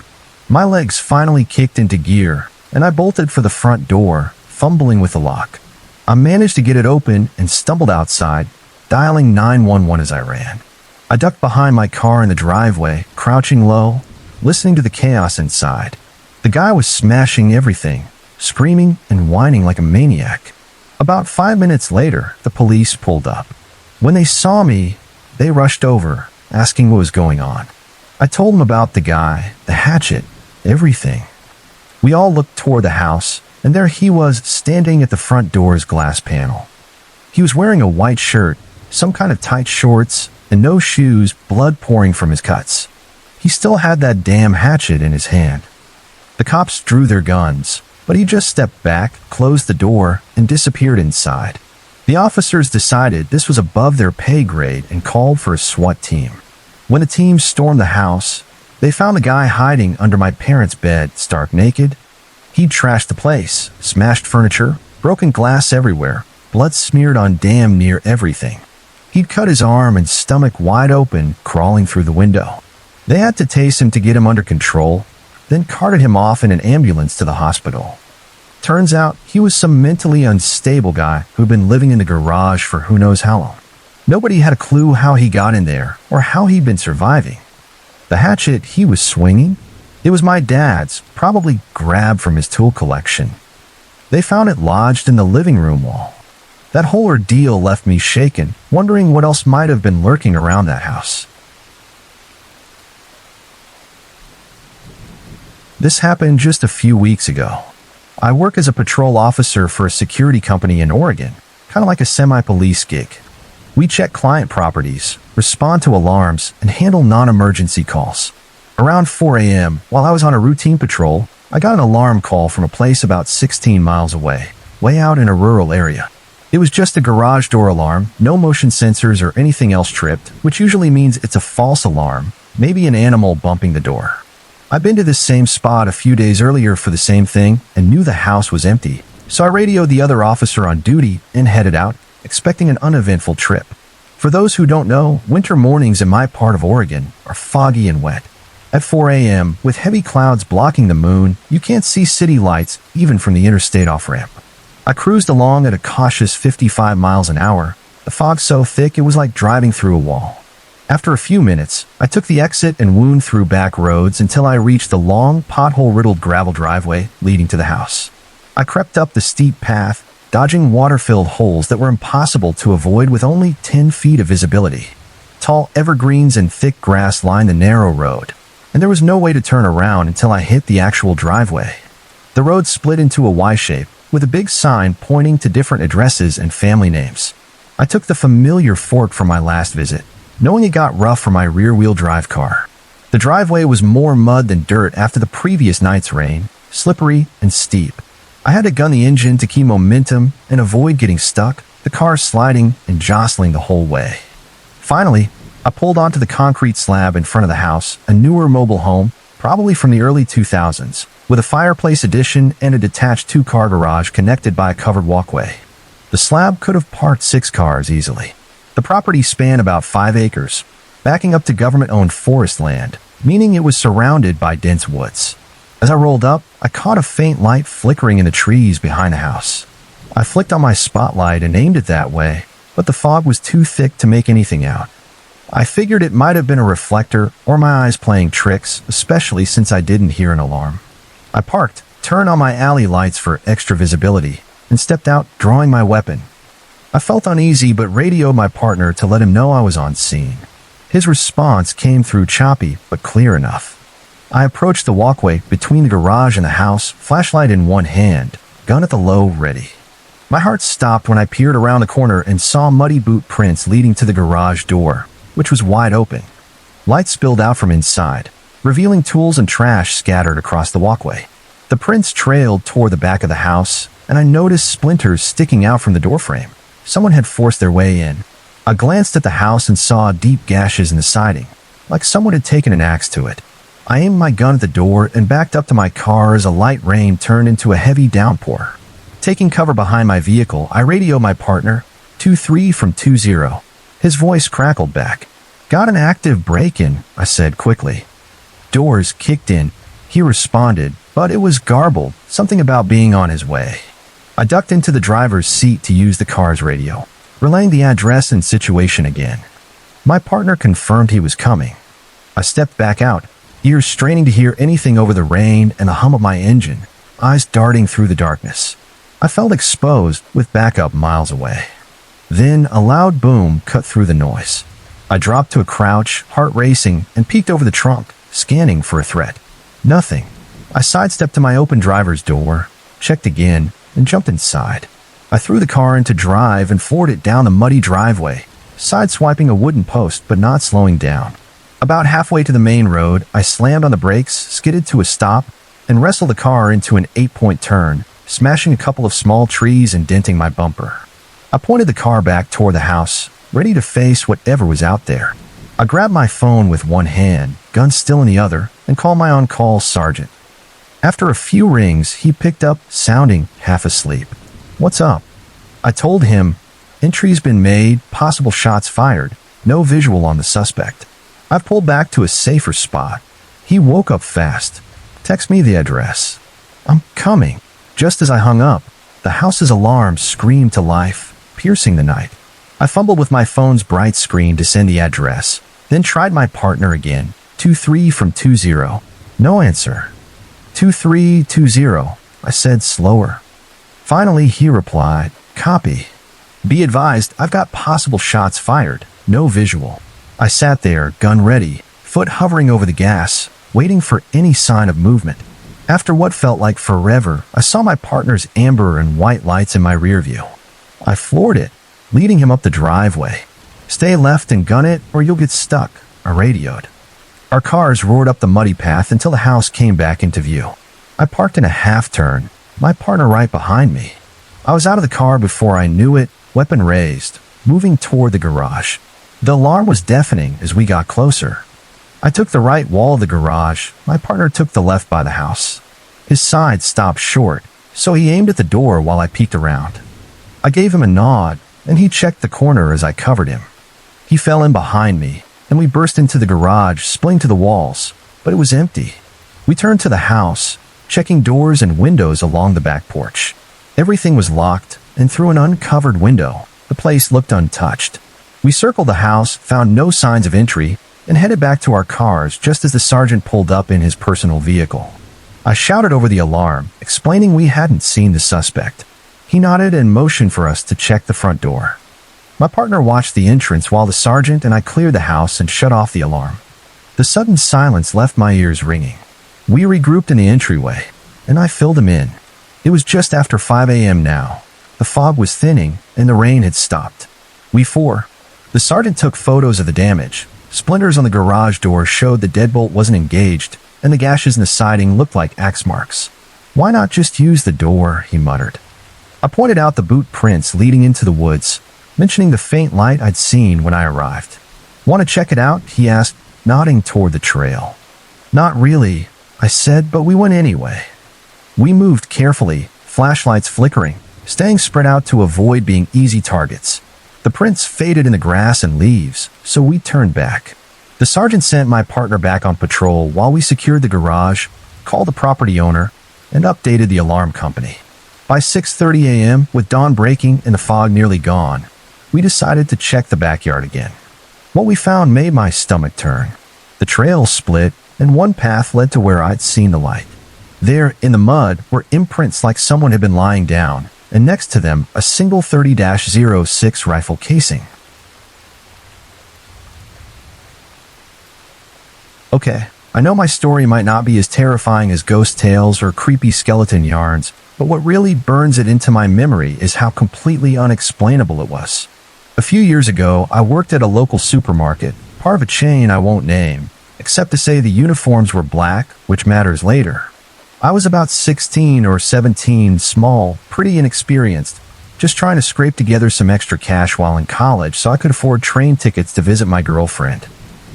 My legs finally kicked into gear, and I bolted for the front door, fumbling with the lock. I managed to get it open and stumbled outside, dialing 911 as I ran. I ducked behind my car in the driveway, crouching low, listening to the chaos inside. The guy was smashing everything, screaming and whining like a maniac. About 5 minutes later, the police pulled up. When they saw me, they rushed over, asking what was going on. I told them about the guy, the hatchet, everything. We all looked toward the house, and there he was standing at the front door's glass panel. He was wearing a white shirt, some kind of tight shorts, and no shoes, blood pouring from his cuts. He still had that damn hatchet in his hand. The cops drew their guns, but he just stepped back, closed the door, and disappeared inside. The officers decided this was above their pay grade and called for a SWAT team. When the team stormed the house, they found the guy hiding under my parents' bed, stark naked. He'd trashed the place, smashed furniture, broken glass everywhere, blood smeared on damn near everything. He'd cut his arm and stomach wide open, crawling through the window. They had to tase him to get him under control, then carted him off in an ambulance to the hospital. Turns out he was some mentally unstable guy who'd been living in the garage for who knows how long. Nobody had a clue how he got in there or how he'd been surviving. The hatchet he was swinging? It was my dad's, probably grabbed from his tool collection. They found it lodged in the living room wall. That whole ordeal left me shaken, wondering what else might have been lurking around that house. This happened just a few weeks ago. I work as a patrol officer for a security company in Oregon, kind of like a semi-police gig. We check client properties, respond to alarms, and handle non-emergency calls. Around 4 a.m., while I was on a routine patrol, I got an alarm call from a place about 16 miles away, way out in a rural area. It was just a garage door alarm, no motion sensors or anything else tripped, which usually means it's a false alarm, maybe an animal bumping the door. I'd been to this same spot a few days earlier for the same thing and knew the house was empty, so I radioed the other officer on duty and headed out, expecting an uneventful trip. For those who don't know, winter mornings in my part of Oregon are foggy and wet. At 4 a.m., with heavy clouds blocking the moon, you can't see city lights even from the interstate off-ramp. I cruised along at a cautious 55 miles an hour, the fog so thick it was like driving through a wall. After a few minutes, I took the exit and wound through back roads until I reached the long, pothole-riddled gravel driveway leading to the house. I crept up the steep path, dodging water-filled holes that were impossible to avoid with only 10 feet of visibility. Tall evergreens and thick grass lined the narrow road, and there was no way to turn around until I hit the actual driveway. The road split into a Y shape, with a big sign pointing to different addresses and family names. I took the familiar fork from my last visit, knowing it got rough for my rear-wheel drive car. The driveway was more mud than dirt after the previous night's rain, slippery and steep. I had to gun the engine to keep momentum and avoid getting stuck, the car sliding and jostling the whole way. Finally, I pulled onto the concrete slab in front of the house, a newer mobile home, probably from the early 2000s, with a fireplace addition and a detached two-car garage connected by a covered walkway. The slab could have parked 6 cars easily. The property spanned about 5 acres, backing up to government-owned forest land, meaning it was surrounded by dense woods. As I rolled up, I caught a faint light flickering in the trees behind the house. I flicked on my spotlight and aimed it that way, but the fog was too thick to make anything out. I figured it might have been a reflector or my eyes playing tricks, especially since I didn't hear an alarm. I parked, turned on my alley lights for extra visibility, and stepped out, drawing my weapon. I felt uneasy but radioed my partner to let him know I was on scene. His response came through choppy but clear enough. I approached the walkway between the garage and the house, flashlight in one hand, gun at the low, ready. My heart stopped when I peered around the corner and saw muddy boot prints leading to the garage door, which was wide open. Light spilled out from inside, revealing tools and trash scattered across the walkway. The prints trailed toward the back of the house, and I noticed splinters sticking out from the doorframe. Someone had forced their way in. I glanced at the house and saw deep gashes in the siding, like someone had taken an axe to it. I aimed my gun at the door and backed up to my car as a light rain turned into a heavy downpour. Taking cover behind my vehicle, I radioed my partner, 2-3 from 2-0. His voice crackled back. "Got an active break-in," I said quickly. "Doors kicked in," he responded, but it was garbled, something about being on his way. I ducked into the driver's seat to use the car's radio, relaying the address and situation again. My partner confirmed he was coming. I stepped back out, ears straining to hear anything over the rain and the hum of my engine, eyes darting through the darkness. I felt exposed, with backup miles away. Then a loud boom cut through the noise. I dropped to a crouch, heart racing, and peeked over the trunk, scanning for a threat. Nothing. I sidestepped to my open driver's door, checked again, and jumped inside. I threw the car into drive and floored it down the muddy driveway, sideswiping a wooden post but not slowing down. About halfway to the main road, I slammed on the brakes, skidded to a stop, and wrestled the car into an 8-point turn, smashing a couple of small trees and denting my bumper. I pointed the car back toward the house, ready to face whatever was out there. I grabbed my phone with one hand, gun still in the other, and called my on-call sergeant. After a few rings, he picked up, sounding half asleep. "What's up?" I told him, "Entry's been made, possible shots fired, no visual on the suspect. I've pulled back to a safer spot." He woke up fast. "Text me the address." "I'm coming." Just as I hung up, the house's alarm screamed to life, piercing the night. I fumbled with my phone's bright screen to send the address, then tried my partner again, 2-3 from 2-0. No answer. 2-3-2-0, I said slower. Finally, he replied, "Copy. Be advised, I've got possible shots fired, no visual." I sat there, gun ready, foot hovering over the gas, waiting for any sign of movement. After what felt like forever, I saw my partner's amber and white lights in my rear view. I floored it, leading him up the driveway. "Stay left and gun it, or you'll get stuck," I radioed. Our cars roared up the muddy path until the house came back into view. I parked in a half-turn, my partner right behind me. I was out of the car before I knew it, weapon raised, moving toward the garage. The alarm was deafening as we got closer. I took the right wall of the garage, my partner took the left by the house. His side stopped short, so he aimed at the door while I peeked around. I gave him a nod, and he checked the corner as I covered him. He fell in behind me, and we burst into the garage, spling to the walls, but it was empty. We turned to the house, checking doors and windows along the back porch. Everything was locked, and through an uncovered window, the place looked untouched. We circled the house, found no signs of entry, and headed back to our cars just as the sergeant pulled up in his personal vehicle. I shouted over the alarm, explaining we hadn't seen the suspect. He nodded and motioned for us to check the front door. My partner watched the entrance while the sergeant and I cleared the house and shut off the alarm. The sudden silence left my ears ringing. We regrouped in the entryway, and I filled him in. It was just after 5 a.m. now. The fog was thinning, and the rain had stopped. The sergeant took photos of the damage. Splinters on the garage door showed the deadbolt wasn't engaged, and the gashes in the siding looked like axe marks. "Why not just use the door?" he muttered. I pointed out the boot prints leading into the woods, mentioning the faint light I'd seen when I arrived. "Want to check it out?" he asked, nodding toward the trail. "Not really," I said, but we went anyway. We moved carefully, flashlights flickering, staying spread out to avoid being easy targets. The prints faded in the grass and leaves, so we turned back. The sergeant sent my partner back on patrol while we secured the garage, called the property owner, and updated the alarm company. By 6:30 a.m., with dawn breaking and the fog nearly gone, we decided to check the backyard again. What we found made my stomach turn. The trail split, and one path led to where I'd seen the light. There, in the mud, were imprints like someone had been lying down, and next to them, a single 30-06 rifle casing. Okay, I know my story might not be as terrifying as ghost tales or creepy skeleton yarns, but what really burns it into my memory is how completely unexplainable it was. A few years ago, I worked at a local supermarket, part of a chain I won't name, except to say the uniforms were black, which matters later. I was about 16 or 17, small, pretty inexperienced, just trying to scrape together some extra cash while in college so I could afford train tickets to visit my girlfriend.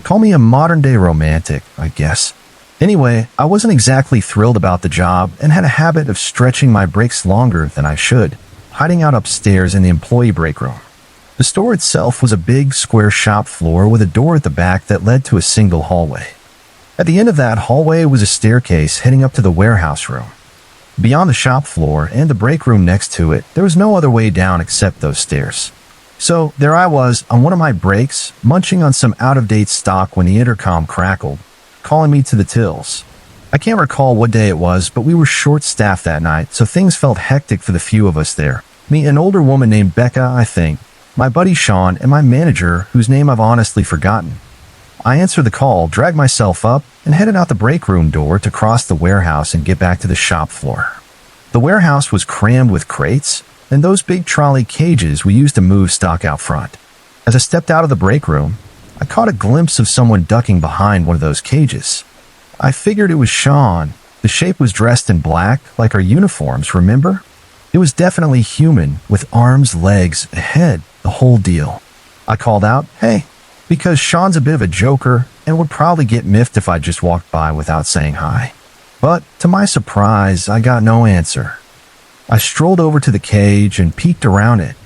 Call me a modern-day romantic, I guess. Anyway, I wasn't exactly thrilled about the job and had a habit of stretching my breaks longer than I should, hiding out upstairs in the employee break room. The store itself was a big, square shop floor with a door at the back that led to a single hallway. At the end of that hallway was a staircase heading up to the warehouse room. Beyond the shop floor and the break room next to it, there was no other way down except those stairs. So there I was on one of my breaks, munching on some out-of-date stock when the intercom crackled, calling me to the tills. I can't recall what day it was, but we were short-staffed that night, so things felt hectic for the few of us there. Me, an older woman named Becca, I think, my buddy Sean, and my manager, whose name I've honestly forgotten. I answered the call, dragged myself up, and headed out the break room door to cross the warehouse and get back to the shop floor. The warehouse was crammed with crates and those big trolley cages we used to move stock out front. As I stepped out of the break room, I caught a glimpse of someone ducking behind one of those cages. I figured it was Sean. The shape was dressed in black, like our uniforms, remember? It was definitely human, with arms, legs, a head, the whole deal. I called out, "Hey," because Sean's a bit of a joker and would probably get miffed if I just walked by without saying hi. But to my surprise, I got no answer. I strolled over to the cage and peeked around it.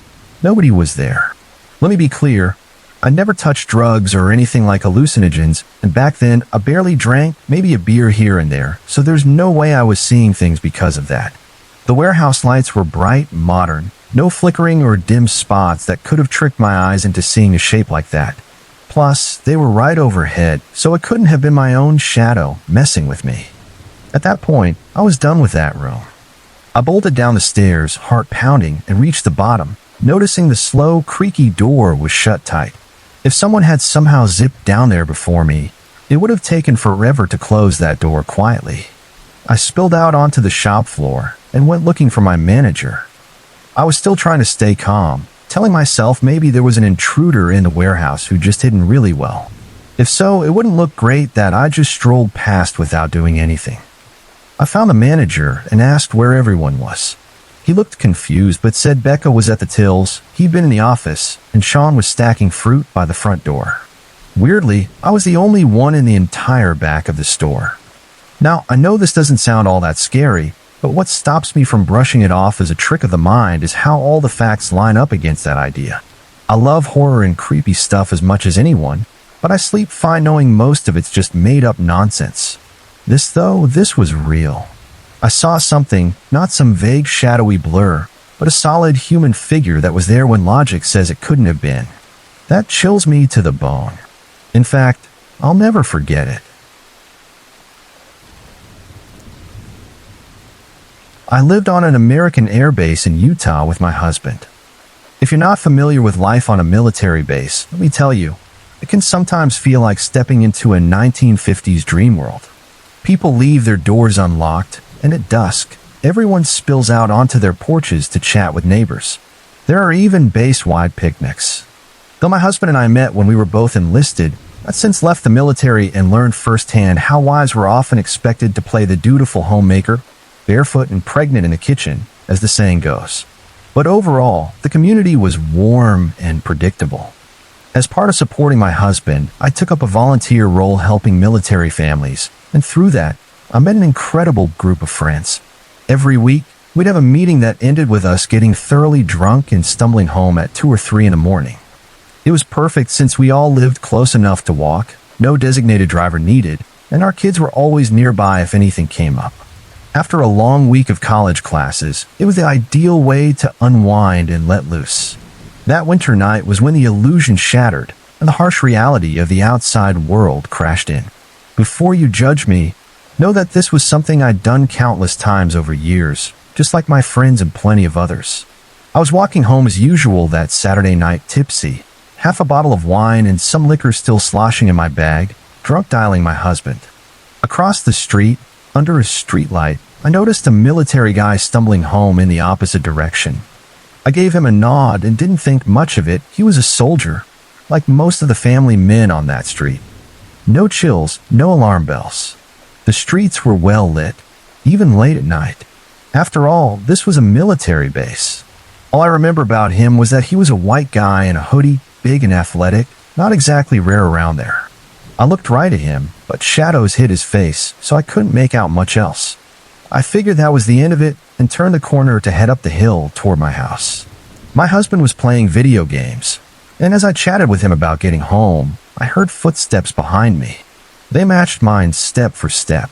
Nobody was there. Let me be clear, I never touched drugs or anything like hallucinogens, and back then I barely drank, maybe a beer here and there, so there's no way I was seeing things because of that. The warehouse lights were bright and modern, no flickering or dim spots that could have tricked my eyes into seeing a shape like that. Plus, they were right overhead, so it couldn't have been my own shadow messing with me. At that point, I was done with that room. I bolted down the stairs, heart pounding, and reached the bottom, noticing the slow, creaky door was shut tight. If someone had somehow zipped down there before me, it would have taken forever to close that door quietly. I spilled out onto the shop floor and went looking for my manager. I was still trying to stay calm, telling myself maybe there was an intruder in the warehouse who just hidden really well. If so, it wouldn't look great that I just strolled past without doing anything. I found the manager and asked where everyone was. He looked confused but said Becca was at the tills, he'd been in the office, and Sean was stacking fruit by the front door. Weirdly, I was the only one in the entire back of the store. Now, I know this doesn't sound all that scary, but what stops me from brushing it off as a trick of the mind is how all the facts line up against that idea. I love horror and creepy stuff as much as anyone, but I sleep fine knowing most of it's just made-up nonsense. This was real. I saw something, not some vague shadowy blur, but a solid human figure that was there when logic says it couldn't have been. That chills me to the bone. In fact, I'll never forget it. I lived on an American air base in Utah with my husband. If you're not familiar with life on a military base, let me tell you, it can sometimes feel like stepping into a 1950s dream world. People leave their doors unlocked, and at dusk, everyone spills out onto their porches to chat with neighbors. There are even base-wide picnics. Though my husband and I met when we were both enlisted, I've since left the military and learned firsthand how wives were often expected to play the dutiful homemaker, barefoot and pregnant in the kitchen, as the saying goes. But overall, the community was warm and predictable. As part of supporting my husband, I took up a volunteer role helping military families, and through that, I met an incredible group of friends. Every week, we'd have a meeting that ended with us getting thoroughly drunk and stumbling home at 2 or 3 in the morning. It was perfect since we all lived close enough to walk, no designated driver needed, and our kids were always nearby if anything came up. After a long week of college classes, it was the ideal way to unwind and let loose. That winter night was when the illusion shattered and the harsh reality of the outside world crashed in. Before you judge me, know that this was something I'd done countless times over years, just like my friends and plenty of others. I was walking home as usual that Saturday night tipsy, half a bottle of wine and some liquor still sloshing in my bag, drunk dialing my husband. Across the street, under a streetlight, I noticed a military guy stumbling home in the opposite direction. I gave him a nod and didn't think much of it. He was a soldier, like most of the family men on that street. No chills, no alarm bells. The streets were well lit, even late at night. After all, this was a military base. All I remember about him was that he was a white guy in a hoodie, big and athletic, not exactly rare around there. I looked right at him, but shadows hid his face, so I couldn't make out much else. I figured that was the end of it and turned the corner to head up the hill toward my house. My husband was playing video games, and as I chatted with him about getting home, I heard footsteps behind me. They matched mine step for step.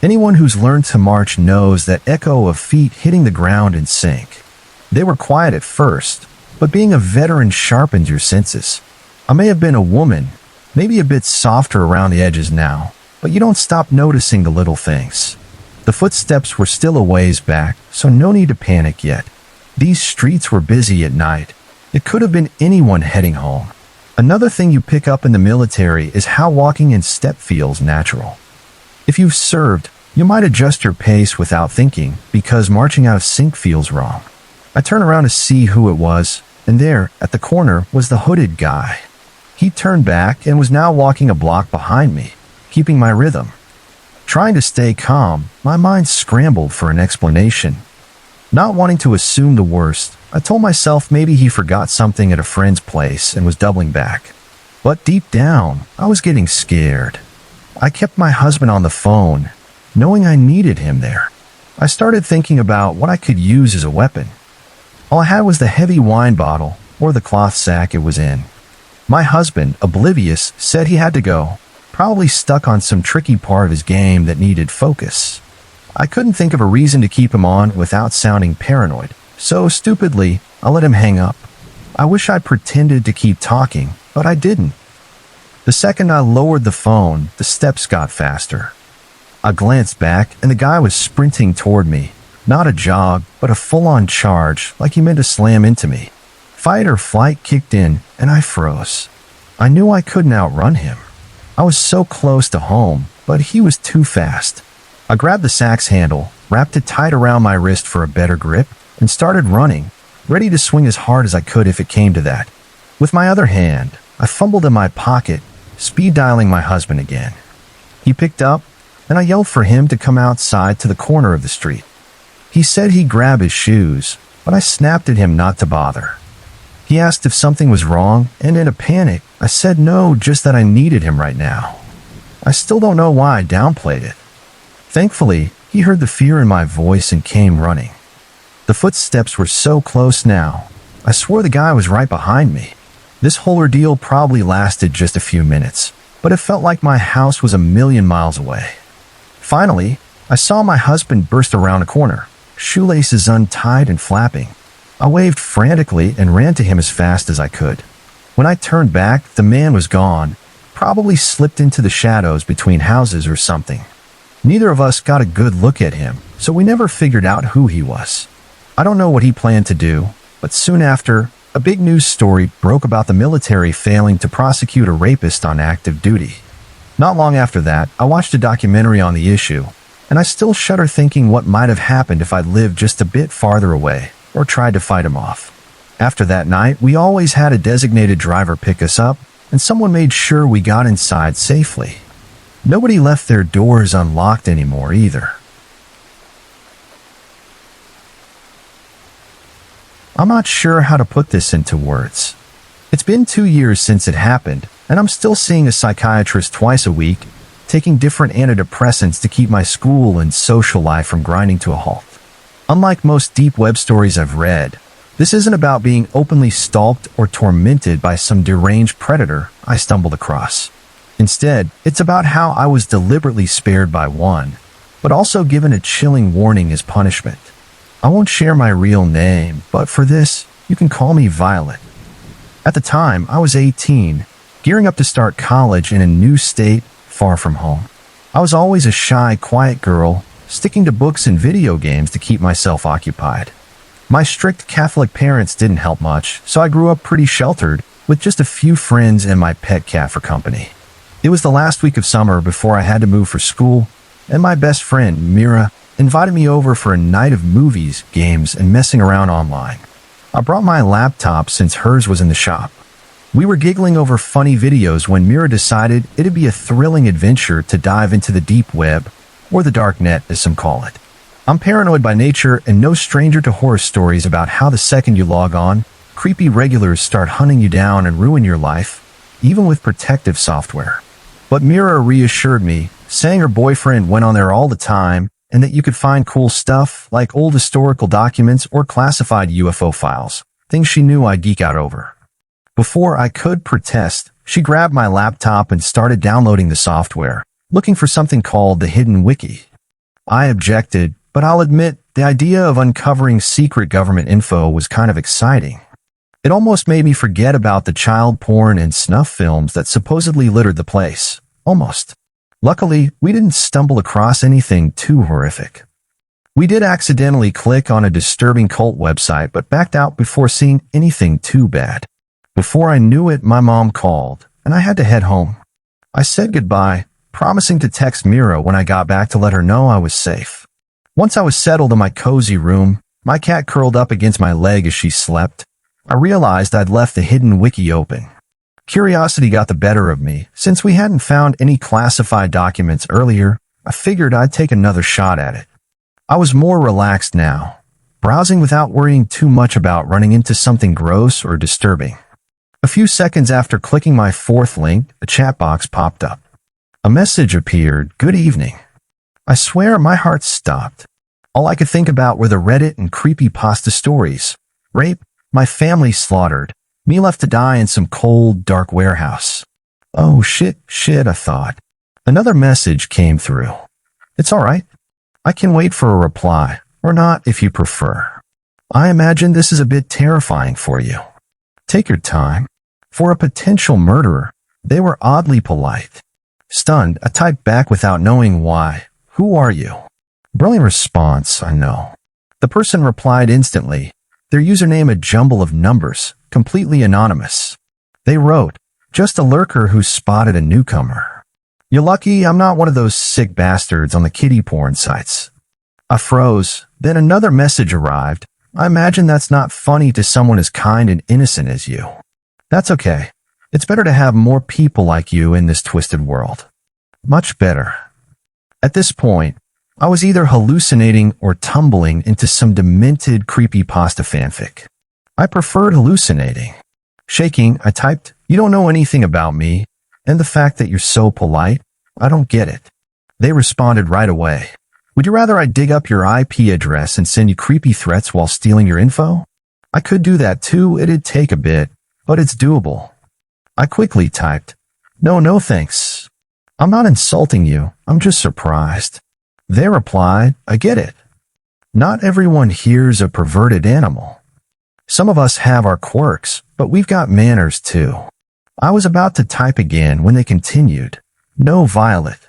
Anyone who's learned to march knows that echo of feet hitting the ground in sync. They were quiet at first, but being a veteran sharpens your senses. I may have been a woman, maybe a bit softer around the edges now, but you don't stop noticing the little things. The footsteps were still a ways back, so no need to panic yet. These streets were busy at night. It could have been anyone heading home. Another thing you pick up in the military is how walking in step feels natural. If you've served, you might adjust your pace without thinking because marching out of sync feels wrong. I turned around to see who it was, and there, at the corner, was the hooded guy. He turned back and was now walking a block behind me, keeping my rhythm. Trying to stay calm, my mind scrambled for an explanation. Not wanting to assume the worst, I told myself maybe he forgot something at a friend's place and was doubling back. But deep down, I was getting scared. I kept my husband on the phone, knowing I needed him there. I started thinking about what I could use as a weapon. All I had was the heavy wine bottle or the cloth sack it was in. My husband, oblivious, said he had to go, probably stuck on some tricky part of his game that needed focus. I couldn't think of a reason to keep him on without sounding paranoid, so stupidly, I let him hang up. I wish I'd pretended to keep talking, but I didn't. The second I lowered the phone, the steps got faster. I glanced back, and the guy was sprinting toward me. Not a jog, but a full-on charge, like he meant to slam into me. Fight or flight kicked in, and I froze. I knew I couldn't outrun him. I was so close to home, but he was too fast. I grabbed the sack's handle, wrapped it tight around my wrist for a better grip, and started running, ready to swing as hard as I could if it came to that. With my other hand, I fumbled in my pocket, speed dialing my husband again. He picked up, and I yelled for him to come outside to the corner of the street. He said he'd grab his shoes, but I snapped at him not to bother. He asked if something was wrong, and in a panic, I said no, just that I needed him right now. I still don't know why I downplayed it. Thankfully, he heard the fear in my voice and came running. The footsteps were so close now, I swore the guy was right behind me. This whole ordeal probably lasted just a few minutes, but it felt like my house was a million miles away. Finally, I saw my husband burst around a corner, shoelaces untied and flapping. I waved frantically and ran to him as fast as I could. When I turned back, the man was gone, probably slipped into the shadows between houses or something. Neither of us got a good look at him, so we never figured out who he was. I don't know what he planned to do, but soon after, a big news story broke about the military failing to prosecute a rapist on active duty. Not long after that, I watched a documentary on the issue, and I still shudder thinking what might have happened if I'd lived just a bit farther away or tried to fight him off. After that night, we always had a designated driver pick us up, and someone made sure we got inside safely. Nobody left their doors unlocked anymore either. I'm not sure how to put this into words. It's been 2 years since it happened, and I'm still seeing a psychiatrist twice a week, taking different antidepressants to keep my school and social life from grinding to a halt. Unlike most deep web stories I've read, this isn't about being openly stalked or tormented by some deranged predator I stumbled across. Instead, it's about how I was deliberately spared by one, but also given a chilling warning as punishment. I won't share my real name, but for this, you can call me Violet. At the time, I was 18, gearing up to start college in a new state far from home. I was always a shy, quiet girl, sticking to books and video games to keep myself occupied. My strict Catholic parents didn't help much, so I grew up pretty sheltered, with just a few friends and my pet cat for company. It was the last week of summer before I had to move for school, and my best friend, Mira, invited me over for a night of movies, games, and messing around online. I brought my laptop since hers was in the shop. We were giggling over funny videos when Mira decided it'd be a thrilling adventure to dive into the deep web, or the dark net as some call it. I'm paranoid by nature and no stranger to horror stories about how the second you log on, creepy regulars start hunting you down and ruin your life, even with protective software. But Mira reassured me, saying her boyfriend went on there all the time and that you could find cool stuff like old historical documents or classified UFO files, things she knew I'd geek out over. Before I could protest, she grabbed my laptop and started downloading the software, looking for something called the Hidden Wiki. I objected, but I'll admit the idea of uncovering secret government info was kind of exciting. It almost made me forget about the child porn and snuff films that supposedly littered the place. Almost. Luckily, we didn't stumble across anything too horrific. We did accidentally click on a disturbing cult website, but backed out before seeing anything too bad. Before I knew it, my mom called, and I had to head home. I said goodbye, promising to text Mira when I got back to let her know I was safe. Once I was settled in my cozy room, my cat curled up against my leg as she slept. I realized I'd left the Hidden Wiki open. Curiosity got the better of me. Since we hadn't found any classified documents earlier, I figured I'd take another shot at it. I was more relaxed now, browsing without worrying too much about running into something gross or disturbing. A few seconds after clicking my fourth link, a chat box popped up. A message appeared, "Good evening." I swear my heart stopped. All I could think about were the Reddit and creepypasta stories. Rape, my family slaughtered, me left to die in some cold, dark warehouse. Oh shit, I thought. Another message came through. "It's alright. I can wait for a reply, or not if you prefer. I imagine this is a bit terrifying for you. Take your time." For a potential murderer, they were oddly polite. Stunned, I typed back without knowing why. "Who are you?" Brilliant response, I know. The person replied instantly, their username a jumble of numbers, completely anonymous. They wrote, "Just a lurker who spotted a newcomer. You're lucky I'm not one of those sick bastards on the kiddie porn sites." I froze. Then another message arrived. "I imagine that's not funny to someone as kind and innocent as you. That's okay. It's better to have more people like you in this twisted world. Much better." At this point, I was either hallucinating or tumbling into some demented creepypasta fanfic. I preferred hallucinating. Shaking, I typed, "You don't know anything about me, and the fact that you're so polite, I don't get it." They responded right away. "Would you rather I dig up your IP address and send you creepy threats while stealing your info?" I could do that too, it'd take a bit, but it's doable. I quickly typed, "No, no thanks. I'm not insulting you, I'm just surprised." They replied, "I get it. Not everyone here's a perverted animal. Some of us have our quirks, but we've got manners too." I was about to type again when they continued, "No, Violet."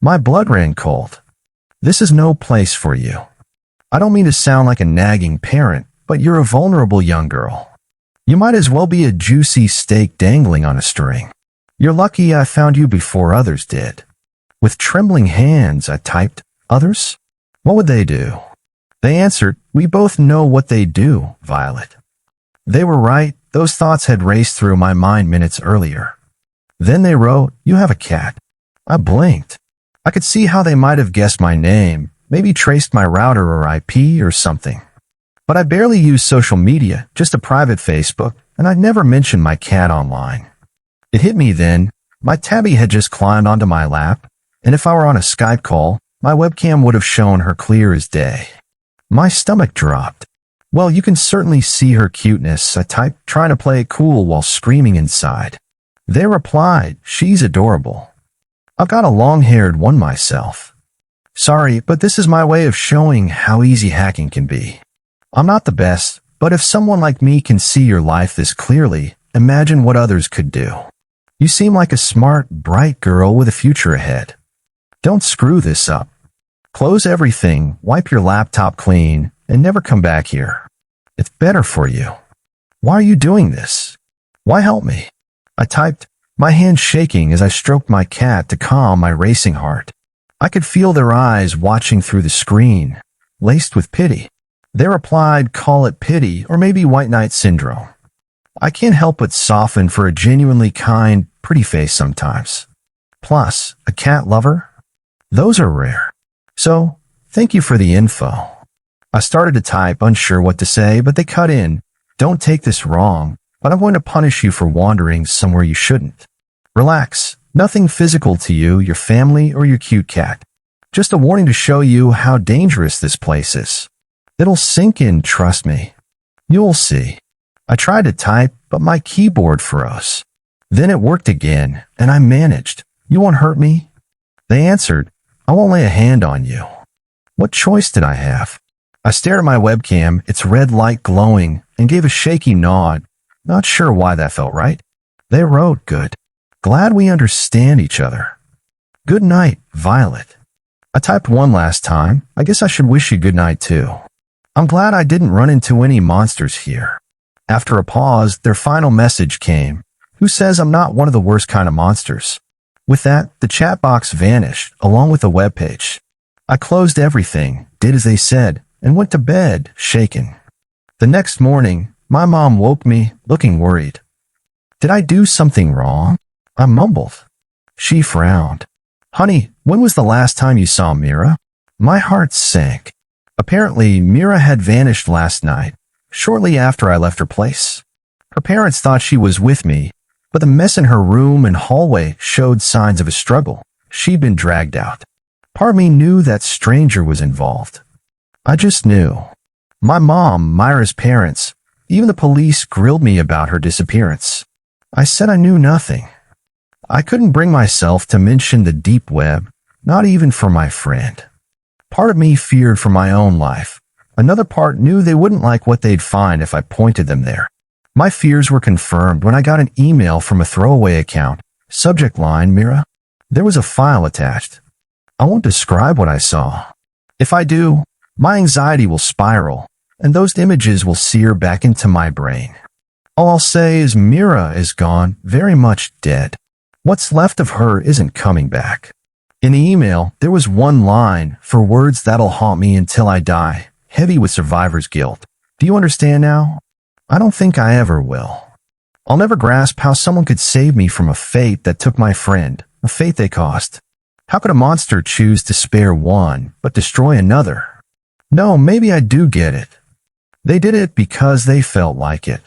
My blood ran cold. This is no place for you. I don't mean to sound like a nagging parent, but you're a vulnerable young girl. You might as well be a juicy steak dangling on a string. You're lucky I found you before others did. With trembling hands, I typed, "Others? What would they do?" They answered, "We both know what they do, Violet." They were right. Those thoughts had raced through my mind minutes earlier. Then they wrote, "You have a cat." I blinked. I could see how they might have guessed my name, maybe traced my router or IP or something. But I barely use social media, just a private Facebook, and I'd never mentioned my cat online. It hit me then. My tabby had just climbed onto my lap, and if I were on a Skype call, my webcam would have shown her clear as day. My stomach dropped. "Well, you can certainly see her cuteness," I typed, trying to play it cool while screaming inside. They replied, "She's adorable. I've got a long-haired one myself. Sorry, but this is my way of showing how easy hacking can be. I'm not the best, but if someone like me can see your life this clearly, imagine what others could do. You seem like a smart, bright girl with a future ahead. Don't screw this up. Close everything, wipe your laptop clean, and never come back here. It's better for you. Why are you doing this? Why help me?" I typed, my hand shaking as I stroked my cat to calm my racing heart. I could feel their eyes watching through the screen, laced with pity. They replied, "Call it pity, or maybe white knight syndrome. I can't help but soften for a genuinely kind, pretty face sometimes. Plus, a cat lover? Those are rare. So, thank you for the info." I started to type, unsure what to say, but they cut in, "Don't take this wrong, but I'm going to punish you for wandering somewhere you shouldn't. Relax, nothing physical to you, your family, or your cute cat. Just a warning to show you how dangerous this place is. It'll sink in, trust me. You'll see." I tried to type, but my keyboard froze. Then it worked again, and I managed. "You won't hurt me?" They answered, "I won't lay a hand on you." What choice did I have? I stared at my webcam, its red light glowing, and gave a shaky nod, not sure why that felt right. They wrote, "Good. Glad we understand each other. Good night, Violet." I typed one last time. I guess I should wish you good night too. I'm glad I didn't run into any monsters here. After a pause, their final message came. "Who says I'm not one of the worst kind of monsters?" With that, the chat box vanished, along with the webpage. I closed everything, did as they said, and went to bed, shaken. The next morning, my mom woke me, looking worried. "Did I do something wrong?" I mumbled. She frowned. "Honey, when was the last time you saw Mira?" My heart sank. Apparently, Mira had vanished last night, shortly after I left her place. Her parents thought she was with me, but the mess in her room and hallway showed signs of a struggle. She'd been dragged out. Part of me knew that stranger was involved. I just knew. My mom, Myra's parents, even the police grilled me about her disappearance. I said I knew nothing. I couldn't bring myself to mention the deep web, not even for my friend. Part of me feared for my own life. Another part knew they wouldn't like what they'd find if I pointed them there. My fears were confirmed when I got an email from a throwaway account. Subject line, "Mira." There was a file attached. I won't describe what I saw. If I do, my anxiety will spiral, and those images will sear back into my brain. All I'll say is Mira is gone, very much dead. What's left of her isn't coming back. In the email, there was one line, "For words that'll haunt me until I die," heavy with survivor's guilt. Do you understand now? I don't think I ever will. I'll never grasp how someone could save me from a fate that took my friend, a fate they cost. How could a monster choose to spare one, but destroy another? No, maybe I do get it. They did it because they felt like it.